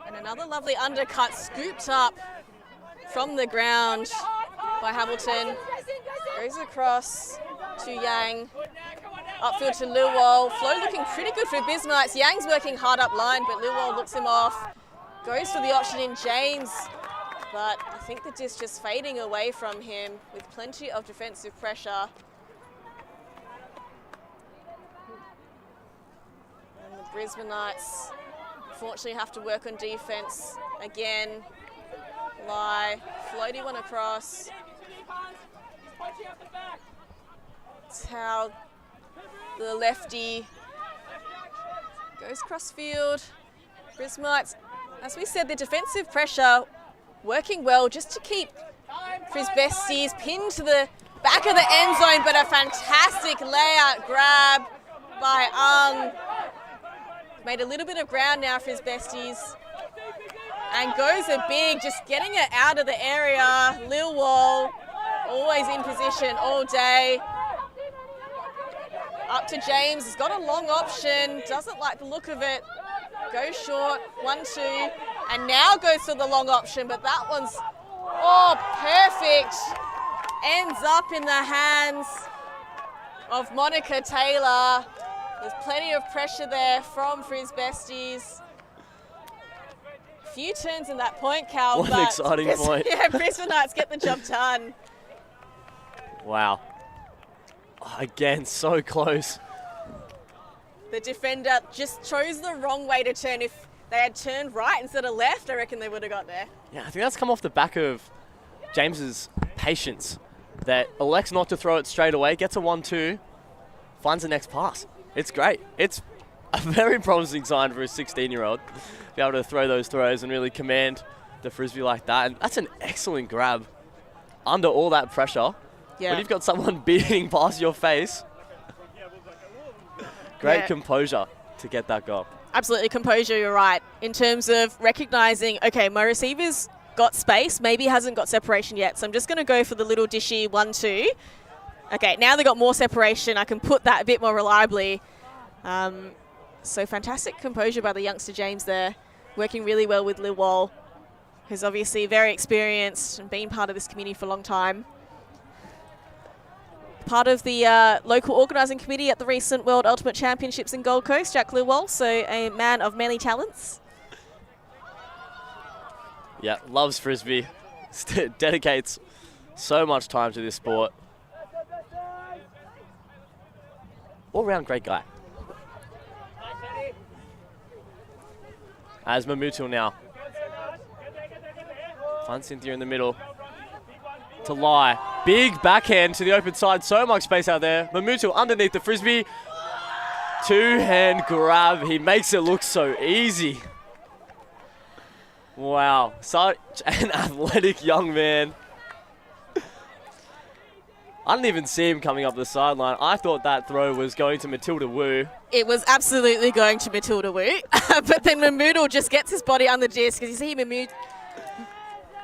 And another lovely undercut scooped up from the ground by Hamilton. Goes across to Yang. Upfield to Lilwell. Flow looking pretty good for Brisbanites. Yang's working hard up line, but Lilwell looks him off. Goes for the option in James, but I think the disc just fading away from him with plenty of defensive pressure. And the Brisbanites unfortunately have to work on defense again. Lai, floaty one across. That's how the lefty goes crossfield. Brisbanites, as we said, the defensive pressure working well just to keep Frisbesties pinned to the back of the end zone, but a fantastic layout grab by Made a little bit of ground now, Frisbesties. And goes a big, just getting it out of the area. Lilwell always in position all day. Up to James, he's got a long option, doesn't like the look of it. Goes short, 1-2, and now goes for the long option, but that one's, perfect. Ends up in the hands of Monica Taylor. There's plenty of pressure there from Frisbesties. Few turns in that point, Cal. What an exciting point. Yeah, Brisbanites get the job done. Wow. Again, so close. The defender just chose the wrong way to turn. If they had turned right instead of left, I reckon they would have got there. Yeah, I think that's come off the back of James's patience, that elects not to throw it straight away, gets a 1-2, finds the next pass. It's great. It's a very promising sign for a 16-year-old to be able to throw those throws and really command the Frisbee like that. And that's an excellent grab under all that pressure. Yeah. When you've got someone beating past your face, great composure to get that goal. Absolutely, composure, you're right. In terms of recognising, okay, my receiver's got space, maybe hasn't got separation yet, so I'm just going to go for the little dishy 1-2. Okay, now they've got more separation. I can put that a bit more reliably. So fantastic composure by the youngster James there, working really well with Lil Wall, who's obviously very experienced and been part of this community for a long time. Part of the local organising committee at the recent World Ultimate Championships in Gold Coast, Jack Lilwell, so a man of many talents. Yeah, loves Frisbee, dedicates so much time to this sport. All round great guy. As Mamutul now finds Cynthia in the middle to lie. Big backhand to the open side, so much space out there. Mamutul underneath the Frisbee. Two-hand grab, he makes it look so easy. Wow, such an athletic young man. I didn't even see him coming up the sideline. I thought that throw was going to Matilda Wu. It was absolutely going to Matilda Wu, but then Mamutul just gets his body on the disc, because you see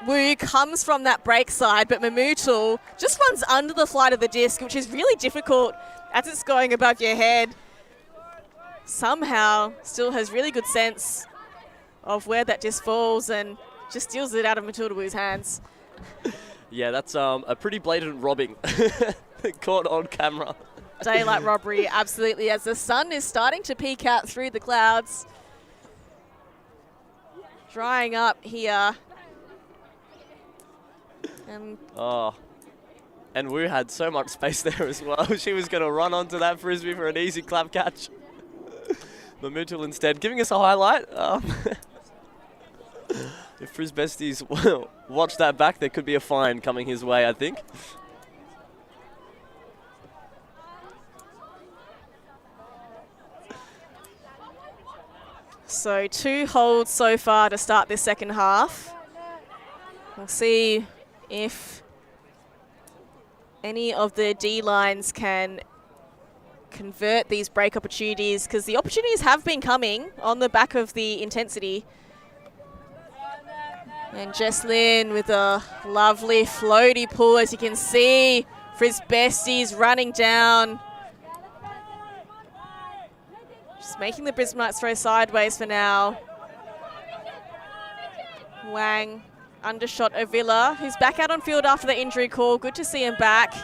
Wu comes from that break side, but Mamutul just runs under the flight of the disc, which is really difficult as it's going above your head. Somehow still has really good sense of where that disc falls and just steals it out of Matilda Wu's hands. Yeah, that's a pretty blatant robbing caught on camera. Daylight robbery, absolutely, as the sun is starting to peek out through the clouds. Drying up here. And Wu had so much space there as well. She was going to run onto that Frisbee for an easy clap catch. Mamutul instead giving us a highlight. If Frisbesties watch that back, there could be a fine coming his way, I think. So 2 holds so far to start this second half. We'll see if any of the D-lines can convert these break opportunities, because the opportunities have been coming on the back of the intensity. And Jesslyn with a lovely floaty pull, as you can see. Frisbesties running down. Just making the Brisbanites throw sideways for now. Wang undershot Avila, who's back out on field after the injury call. Good to see him back.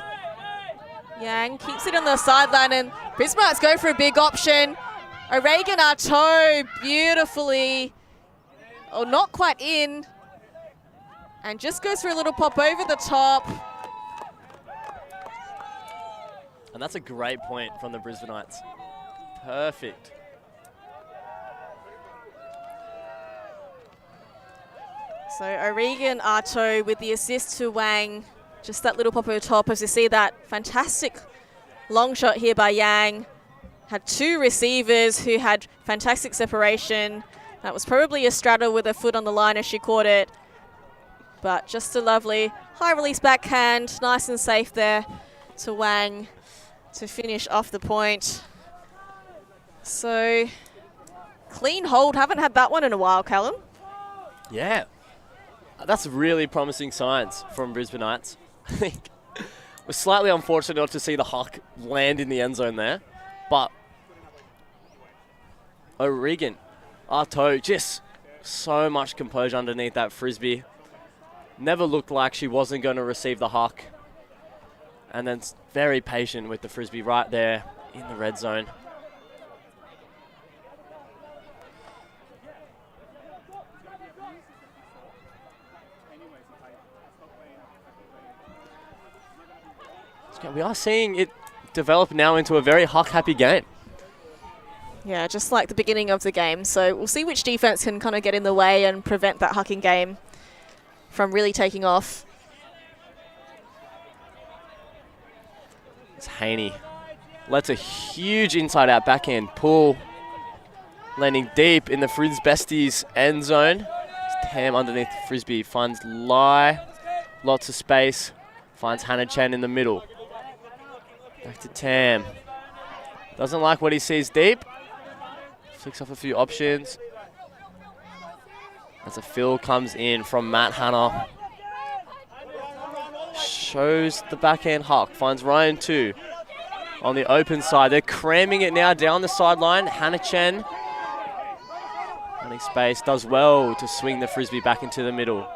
Yang keeps it on the sideline, and Brisbanites go for a big option. Eriksson Arto beautifully, not quite in, and just goes for a little pop over the top. And that's a great point from the Brisbanites. Perfect. So Eriksson Arto with the assist to Wang. Just that little pop over the top, as you see that fantastic long shot here by Yang. Had 2 receivers who had fantastic separation. That was probably a straddle with her foot on the line as she caught it. But just a lovely high release backhand, nice and safe there to Wang to finish off the point. So clean hold, haven't had that one in a while, Callum. Yeah, that's really promising signs from Brisbanites. I think was slightly unfortunate not to see the huck land in the end zone there. But O'Regan, Arto, just so much composure underneath that Frisbee. Never looked like she wasn't going to receive the huck. And then very patient with the Frisbee right there in the red zone. We are seeing it develop now into a very huck-happy game. Yeah, just like the beginning of the game. So we'll see which defense can kind of get in the way and prevent that hucking game from really taking off. It's Haney. Lets a huge inside-out backhand pull. Landing deep in the Frisbesties end zone. It's Tam underneath the Frisbee. Finds Lai. Lots of space. Finds Hannah Chen in the middle. Back to Tam. Doesn't like what he sees deep. Flicks off a few options. As a fill comes in from Matt Hanna. Shows the backhand huck. Finds Ryan too. On the open side. They're cramming it now down the sideline. Hannah Chen. Running space. Does well to swing the Frisbee back into the middle.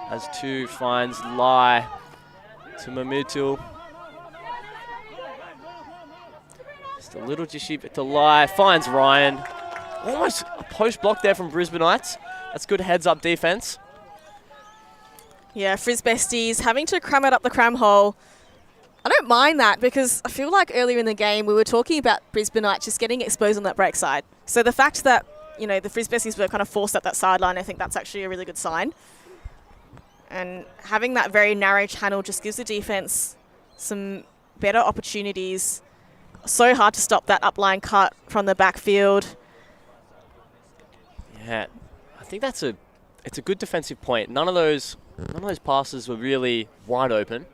As two finds Lai to Mamitul. Just a little jishy bit to Lai. Finds Ryan. Almost a post block there from Brisbanites. That's good heads-up defense. Yeah, Frisbesties having to cram it up the cram hole. I don't mind that because I feel like earlier in the game we were talking about Brisbanites just getting exposed on that break side. So the fact that, you know, the Frisbesties were kind of forced up that sideline, I think that's actually a really good sign. And having that very narrow channel just gives the defense some better opportunities. So hard to stop that upline cut from the backfield. Yeah, I think it's a good defensive point. None of those passes were really wide open.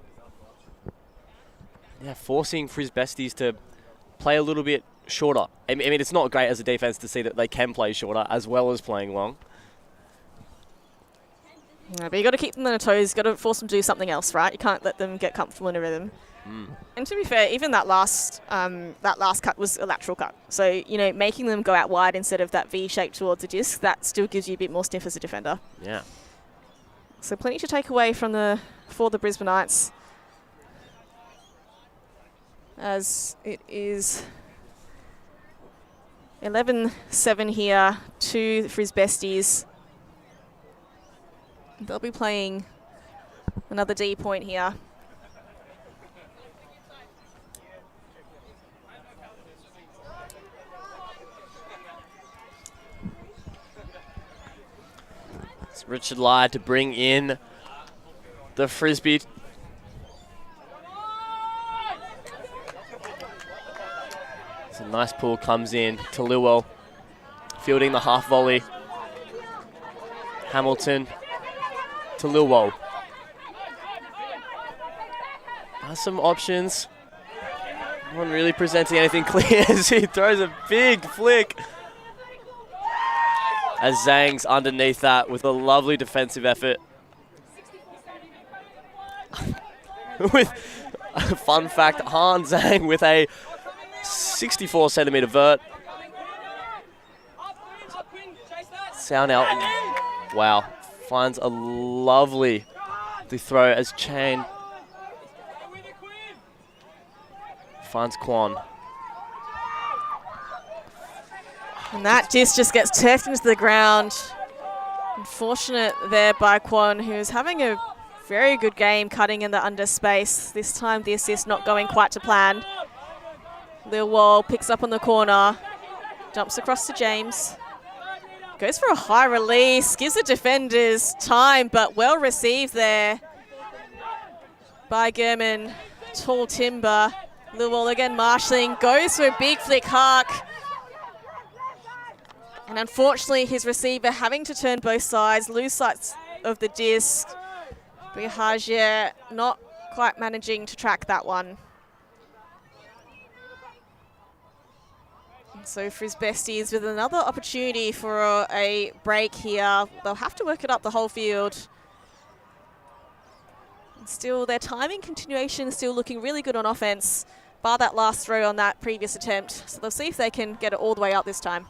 Yeah, forcing Frisbesties to play a little bit shorter. I mean, it's not great as a defense to see that they can play shorter as well as playing long. Yeah, but you got to keep them on their toes. You got to force them to do something else, right? You can't let them get comfortable in a rhythm. And to be fair, even that last cut was a lateral cut. So, you know, making them go out wide instead of that V shape towards the disc, that still gives you a bit more stiff as a defender. Yeah. So plenty to take away for the Brisbanites. As it is 11-7 here to the Frisbesties. They'll be playing another D point here. It's Richard Lai to bring in the Frisbee. It's a nice pull comes in to Lilwell, fielding the half volley. Hamilton to Lilwell. Has some options. No one really presenting anything clear as he throws a big flick. As Zhang's underneath that with a lovely defensive effort. With a fun fact, Han Zhang with a 64 centimeter vert. Sound out. Wow. Finds a lovely throw as Chain finds Quan. And that disc just gets turfed into the ground. Unfortunate there by Quan, who's having a very good game cutting in the under space. This time the assist not going quite to plan. Lil Wall picks up on the corner, dumps across to James. Goes for a high release, gives the defenders time, but well received there by Gurman. Tall timber. Lil Wall again marshalling, goes for a big flick hark. And unfortunately, his receiver having to turn both sides, lose sight of the disc. Bihagia not quite managing to track that one. So Frisbesties with another opportunity for a break here. They'll have to work it up the whole field. Still, their timing continuation is still looking really good on offense, bar that last throw on that previous attempt. So they'll see if they can get it all the way up this time.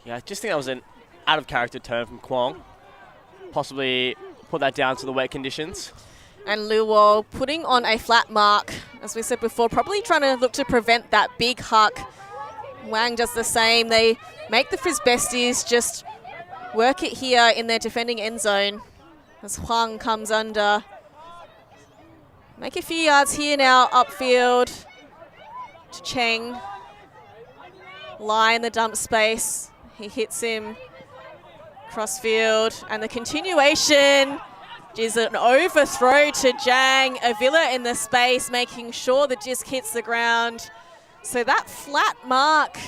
Yeah, I just think that was an out-of-character turn from Kwong. Possibly put that down to the wet conditions. And Luo putting on a flat mark, as we said before, probably trying to look to prevent that big huck. Wang does the same. They make the Frisbesties just work it here in their defending end zone as Huang comes under. Make a few yards here now, upfield to Cheng. Lie in the dump space. He hits him crossfield, and the continuation is an overthrow to Jang. Avila in the space, making sure the disc hits the ground. So that flat mark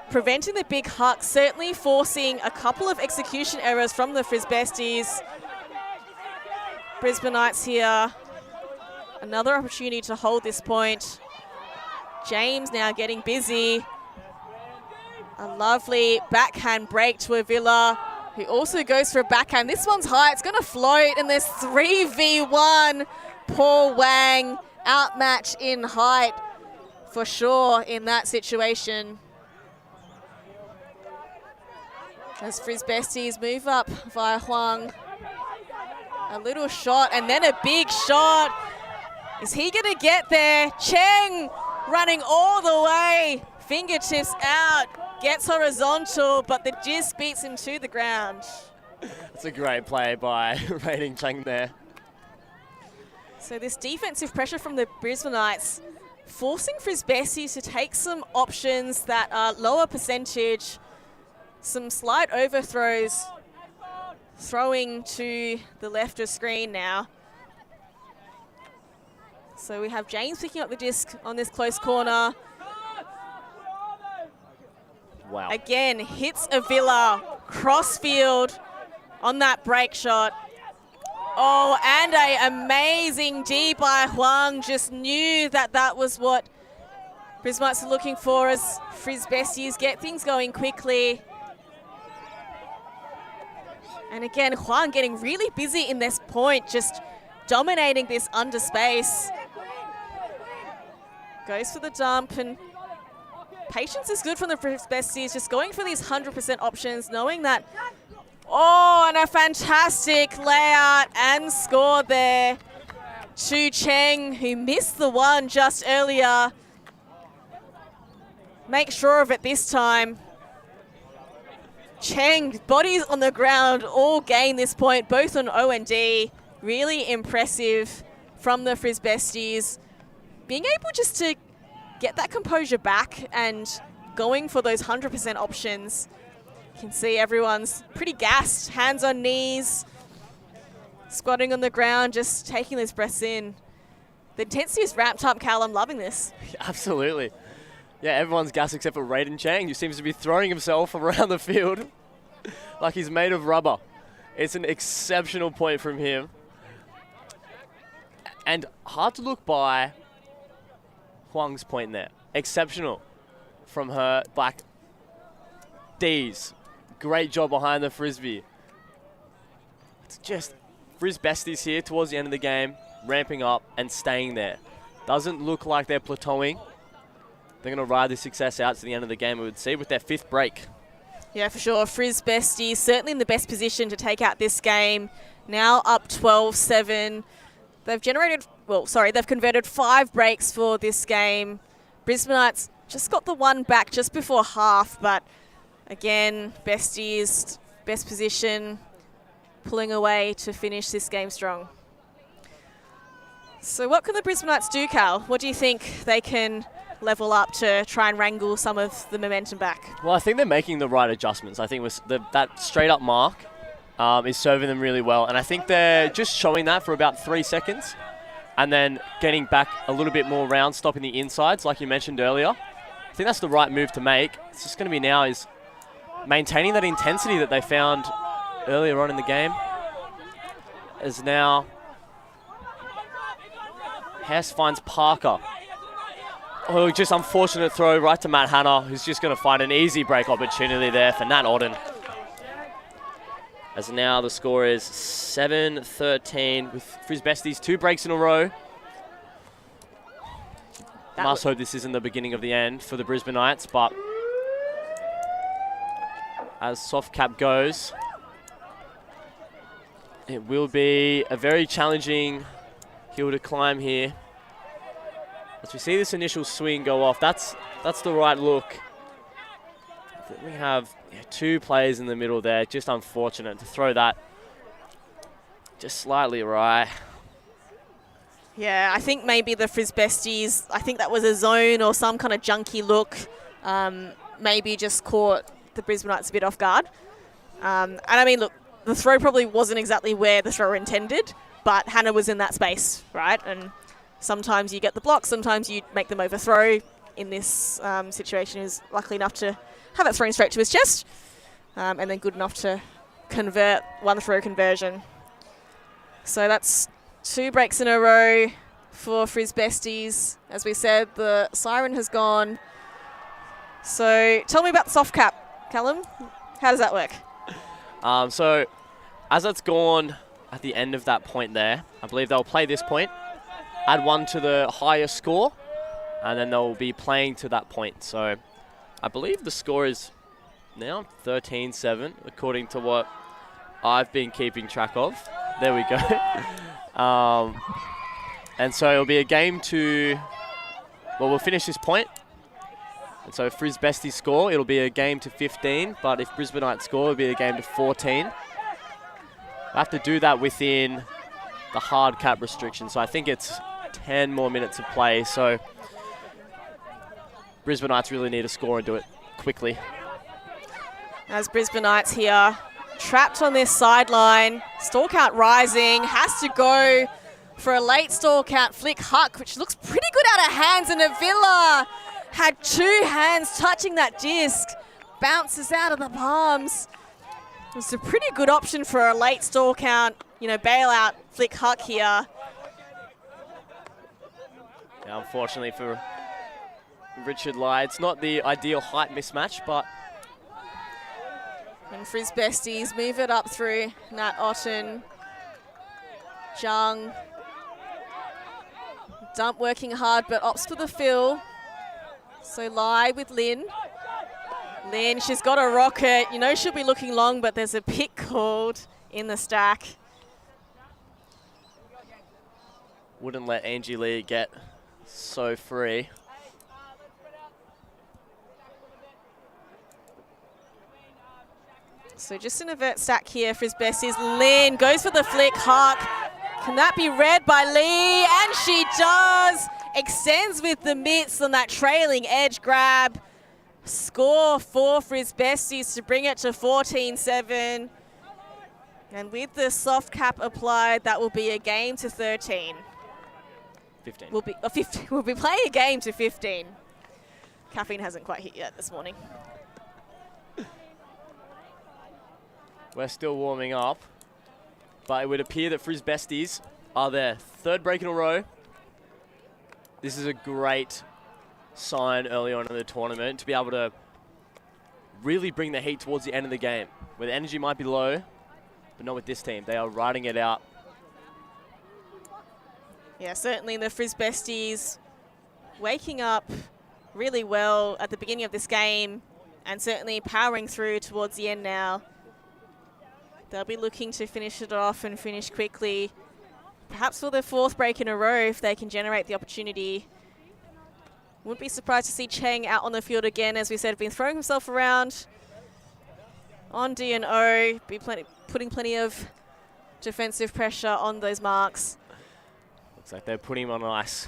preventing the big huck, certainly forcing a couple of execution errors from the Frisbesties. Brisbanites here, another opportunity to hold this point. James now getting busy. A lovely backhand break to Avila, who also goes for a backhand. This one's high, it's gonna float, and there's 3v1. Poor Wang, outmatched in height for sure in that situation. As Frisbesties move up via Huang. A little shot and then a big shot. Is he gonna get there? Cheng running all the way, fingertips out, gets horizontal, but the disc beats him to the ground. That's a great play by Rating Cheng there. So this defensive pressure from the Brisbanites forcing Frisbesties to take some options that are lower percentage, some slight overthrows, throwing to the left of screen now. So we have James picking up the disc on this close corner. Wow. Again, hits Avila, crossfield on that break shot. Oh, and an amazing D by Huang. Just knew that that was what Brisbanites are looking for as Frisbesties get things going quickly. And again, Huang getting really busy in this point, just dominating this under space. Goes for the dump, and patience is good from the Frisbesties, just going for these 100% options, knowing that, oh, and a fantastic layout and score there to Cheng, who missed the one just earlier. Make sure of it this time. Cheng, bodies on the ground, all gain this point, both on O and D. Really impressive from the Frisbesties. Being able just to get that composure back and going for those 100% options. You can see everyone's pretty gassed, hands on knees, squatting on the ground, just taking those breaths in. The intensity is ramped up, Cal. I'm loving this. Absolutely. Yeah, everyone's gassed except for Raiden Chang, who seems to be throwing himself around the field like he's made of rubber. It's an exceptional point from him. And hard to look by Huang's point there. Exceptional from her. Black D's. Great job behind the Frisbee. It's just Frisbesties here towards the end of the game, ramping up and staying there. Doesn't look like they're plateauing. They're going to ride this success out to the end of the game, we would see, with their 5th break. Yeah, for sure. Frisbesties certainly in the best position to take out this game. Now up 12-7. They've converted 5 breaks for this game. Brisbanites just got the one back just before half, but again, Besties, best position, pulling away to finish this game strong. So what can the Brisbanites do, Cal? What do you think they can level up to try and wrangle some of the momentum back? Well, I think they're making the right adjustments. I think that straight up mark is serving them really well. And I think they're just showing that for about 3 seconds and then getting back a little bit more round, stopping the insides, like you mentioned earlier. I think that's the right move to make. It's just going to be now is maintaining that intensity that they found earlier on in the game. As now Hess finds Parker. Oh, just unfortunate throw right to Matt Hanna, who's just going to find an easy break opportunity there for Nat Auden. As now the score is 7-13 with Frisbesties 2 breaks in a row. Must hope this isn't the beginning of the end for the Brisbanites, but as soft cap goes, it will be a very challenging hill to climb here. As we see this initial swing go off, that's the right look. We have 2 players in the middle there. Just unfortunate to throw that just slightly awry. Yeah, I think maybe the Frisbesties, I think that was a zone or some kind of junky look. Maybe just caught the Brisbanites a bit off guard. And I mean, look, the throw probably wasn't exactly where the thrower intended, but Hannah was in that space, right? And sometimes you get the block, sometimes you make them overthrow. In this situation, he was lucky enough to have it thrown straight to his chest, and then good enough to convert one throw conversion. So that's 2 breaks in a row for Frisbesties. As we said, the siren has gone. So tell me about the soft cap, Callum. How does that work? So as it's gone at the end of that point there, I believe they'll play this point, add 1 to the highest score, and then they'll be playing to that point. So I believe the score is now 13-7, according to what I've been keeping track of. There we go. And so it'll be a game to, well, we'll finish this point. And so if Frisbesties score, it'll be a game to 15, but if Brisbanites score, it'll be a game to 14. I have to do that within the hard cap restriction, so I think it's 10 more minutes of play. So Brisbanites really need to score and do it quickly. As Brisbanites here, trapped on this sideline, stall count rising, has to go for a late stall count flick huck, which looks pretty good out of hands, and Avila had 2 hands touching that disc, bounces out of the palms. It's a pretty good option for a late stall count, bailout flick huck here. Yeah, unfortunately for Richard Lai, it's not the ideal height mismatch, but and Frisbesties move it up through Nat Otten, Jung. Dump working hard, but opts for the fill. So Lai with Lynn. Lynn, she's got a rocket. She'll be looking long, but there's a pick called in the stack. Wouldn't let Angie Lee get so free. So just an avert stack here. Frisbesties. Lynn goes for the flick huck. Can that be read by Lee? And she does. Extends with the mitts on that trailing edge grab. Score for Frisbesties to bring it to 14-7. And with the soft cap applied, that will be a game to 13. 15. We'll be playing a game to 15. Caffeine hasn't quite hit yet this morning. We're still warming up, but it would appear that Frisbesties are their 3rd break in a row. This is a great sign early on in the tournament to be able to really bring the heat towards the end of the game, where the energy might be low, but not with this team. They are riding it out. Yeah, certainly the Frisbesties waking up really well at the beginning of this game and certainly powering through towards the end now. They'll be looking to finish it off and finish quickly, perhaps for their 4th break in a row if they can generate the opportunity. Wouldn't be surprised to see Cheng out on the field again, as we said, been throwing himself around on D&O, putting plenty of defensive pressure on those marks. Looks like they're putting him on ice,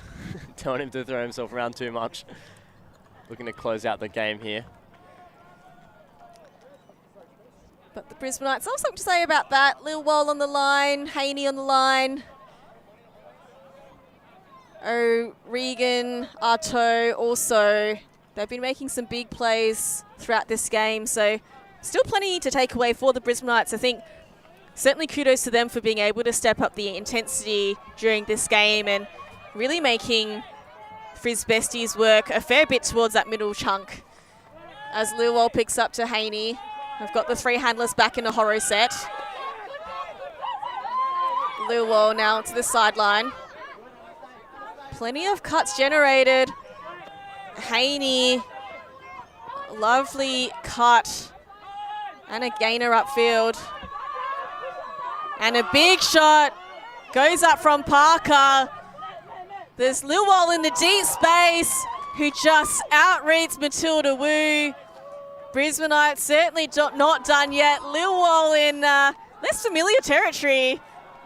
telling him to throw himself around too much. Looking to close out the game here. But the Brisbanites, I'll have something to say about that. Lil Wall on the line, Haney on the line. O'Regan, Arto also. They've been making some big plays throughout this game, so still plenty to take away for the Brisbanites. I think certainly kudos to them for being able to step up the intensity during this game and really making Frisbesties work a fair bit towards that middle chunk. As Lil Wall picks up to Haney. We've got the 3 handlers back in a horror set. Lilwall now to the sideline. Plenty of cuts generated. Haney, lovely cut. And a gainer upfield. And a big shot goes up from Parker. There's Lilwall in the deep space who just outreads Matilda Wu. Brisbanites certainly not done yet. Lilwall in less familiar territory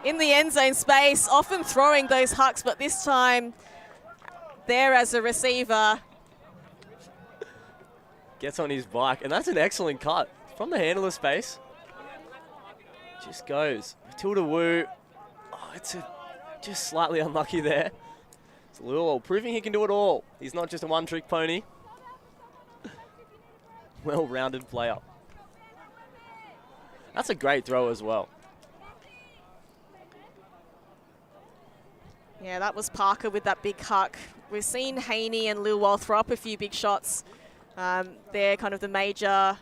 in the end zone space, often throwing those hucks, but this time there as a receiver. Gets on his bike, and that's an excellent cut from the handler space. Just goes. Matilda Wu, just slightly unlucky there. It's Lilwall proving he can do it all. He's not just a one-trick pony. Well-rounded player. That's a great throw as well. Yeah, that was Parker with that big huck. We've seen Haney and Lilwall throw up a few big shots. They're kind of the major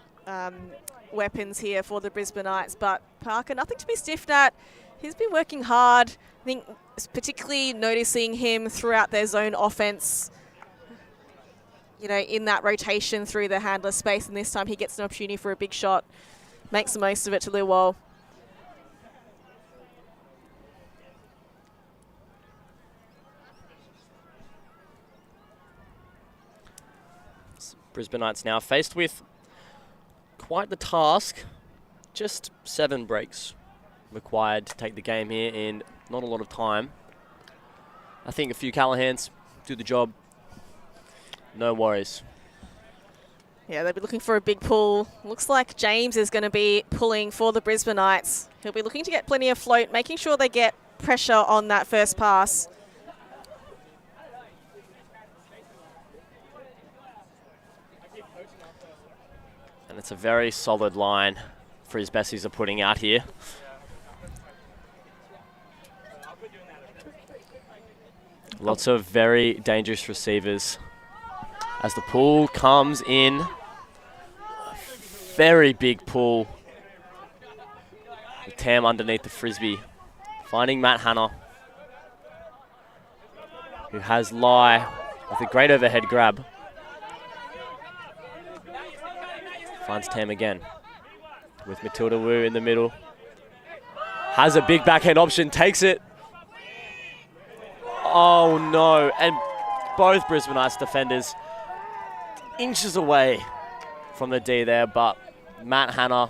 weapons here for the Brisbanites, but Parker, nothing to be stiffed at. He's been working hard. I think particularly noticing him throughout their zone offense, you know, in that rotation through the handler space, and this time he gets an opportunity for a big shot, makes the most of it to Lilwall. Brisbanites now faced with quite the task. Just 7 breaks required to take the game here in not a lot of time. I think a few Callahans do the job. No worries. Yeah, they'll be looking for a big pull. Looks like James is going to be pulling for the Brisbanites. He'll be looking to get plenty of float, making sure they get pressure on that first pass. And it's a very solid line Frisbesties are putting out here. Lots of very dangerous receivers. As the pull comes in, very big pull. With Tam underneath the Frisbee, finding Matt Hanna, who has Lai with a great overhead grab. Finds Tam again with Matilda Wu in the middle. Has a big backhand option, takes it. Oh no, and both Brisbanites defenders inches away from the D there, but Matt Hanna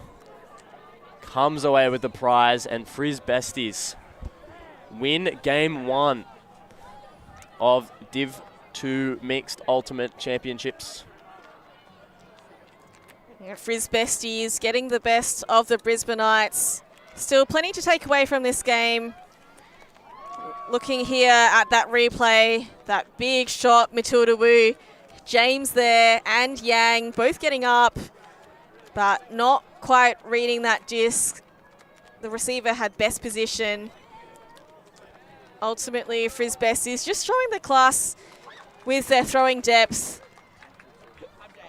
comes away with the prize, and Frisbesties win game 1 of Div 2 Mixed Ultimate Championships. Yeah, Frisbesties getting the best of the Brisbanites. Still plenty to take away from this game. Looking here at that replay, that big shot, Matilda Wu, James there and Yang both getting up, but not quite reading that disc. The receiver had best position. Ultimately, Frisbesties just showing the class with their throwing depth.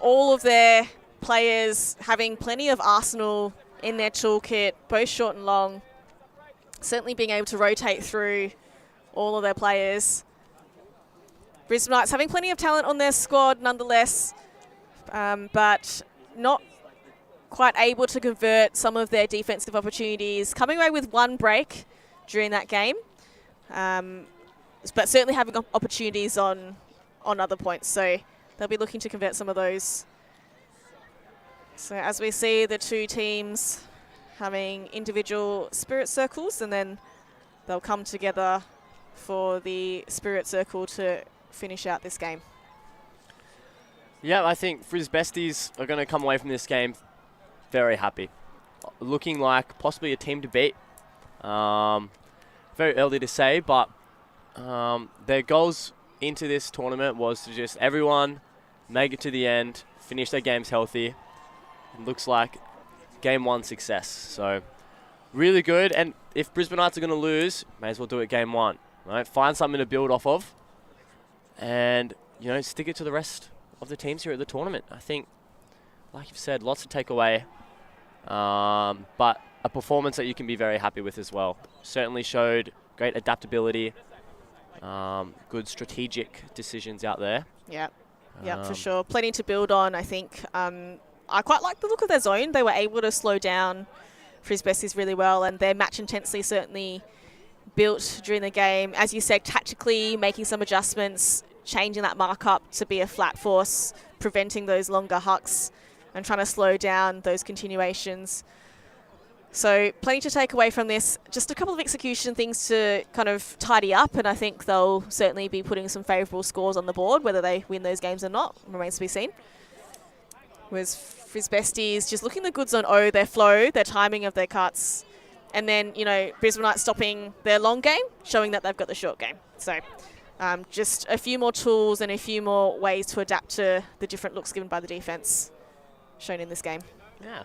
All of their players having plenty of arsenal in their toolkit, both short and long. Certainly being able to rotate through all of their players. Brisbanites having plenty of talent on their squad nonetheless, but not quite able to convert some of their defensive opportunities. Coming away with 1 break during that game, but certainly having opportunities on other points. So they'll be looking to convert some of those. So as we see the two teams having individual spirit circles, and then they'll come together for the spirit circle to finish out this game. Yeah, I think Frisbesties are going to come away from this game very happy. Looking like possibly a team to beat. Very early to say, but their goals into this tournament was to just everyone make it to the end, finish their games healthy. It looks like game 1 success. So really good. And if Brisbanites are going to lose, may as well do it game 1. Right? Find something to build off of, and stick it to the rest of the teams here at the tournament. I think, like you've said, lots to take away. But a performance that you can be very happy with as well. Certainly showed great adaptability, good strategic decisions out there. Yeah, for sure. Plenty to build on, I think. I quite like the look of their zone. They were able to slow down Frisbesties really well, and their match intensity certainly built during the game. As you said, tactically making some adjustments, changing that markup to be a flat force, preventing those longer hucks and trying to slow down those continuations. So plenty to take away from this. Just a couple of execution things to kind of tidy up, and I think they'll certainly be putting some favourable scores on the board. Whether they win those games or not remains to be seen. Was Frisbesties just looking the goods on their flow, their timing of their cuts, and then, you know, Brisbanites stopping their long game, showing that they've got the short game. So just a few more tools and a few more ways to adapt to the different looks given by the defence shown in this game. Yeah.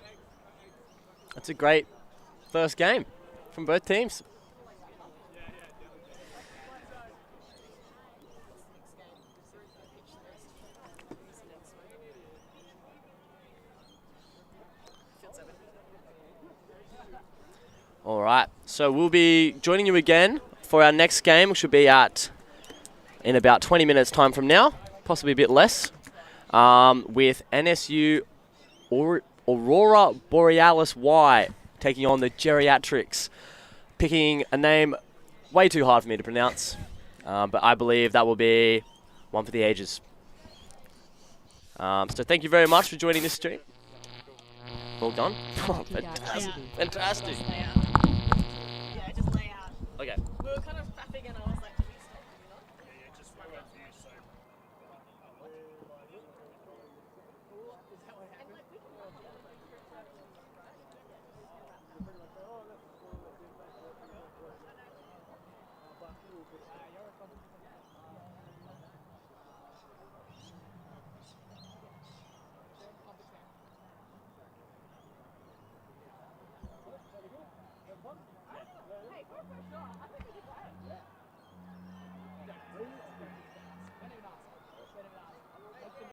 That's a great first game from both teams. All right, so we'll be joining you again for our next game, which will be in about 20 minutes time from now, possibly a bit less, with NSU Aurora Borealis Y taking on the Geriatrics, picking a name way too hard for me to pronounce, but I believe that will be one for the ages. So thank you very much for joining this stream. All done? Oh, fantastic. Fantastic. Yeah, just lay out. Okay. We were kind of faffing and I was like, do we stop? Do we not? Yeah, just went up to you, so.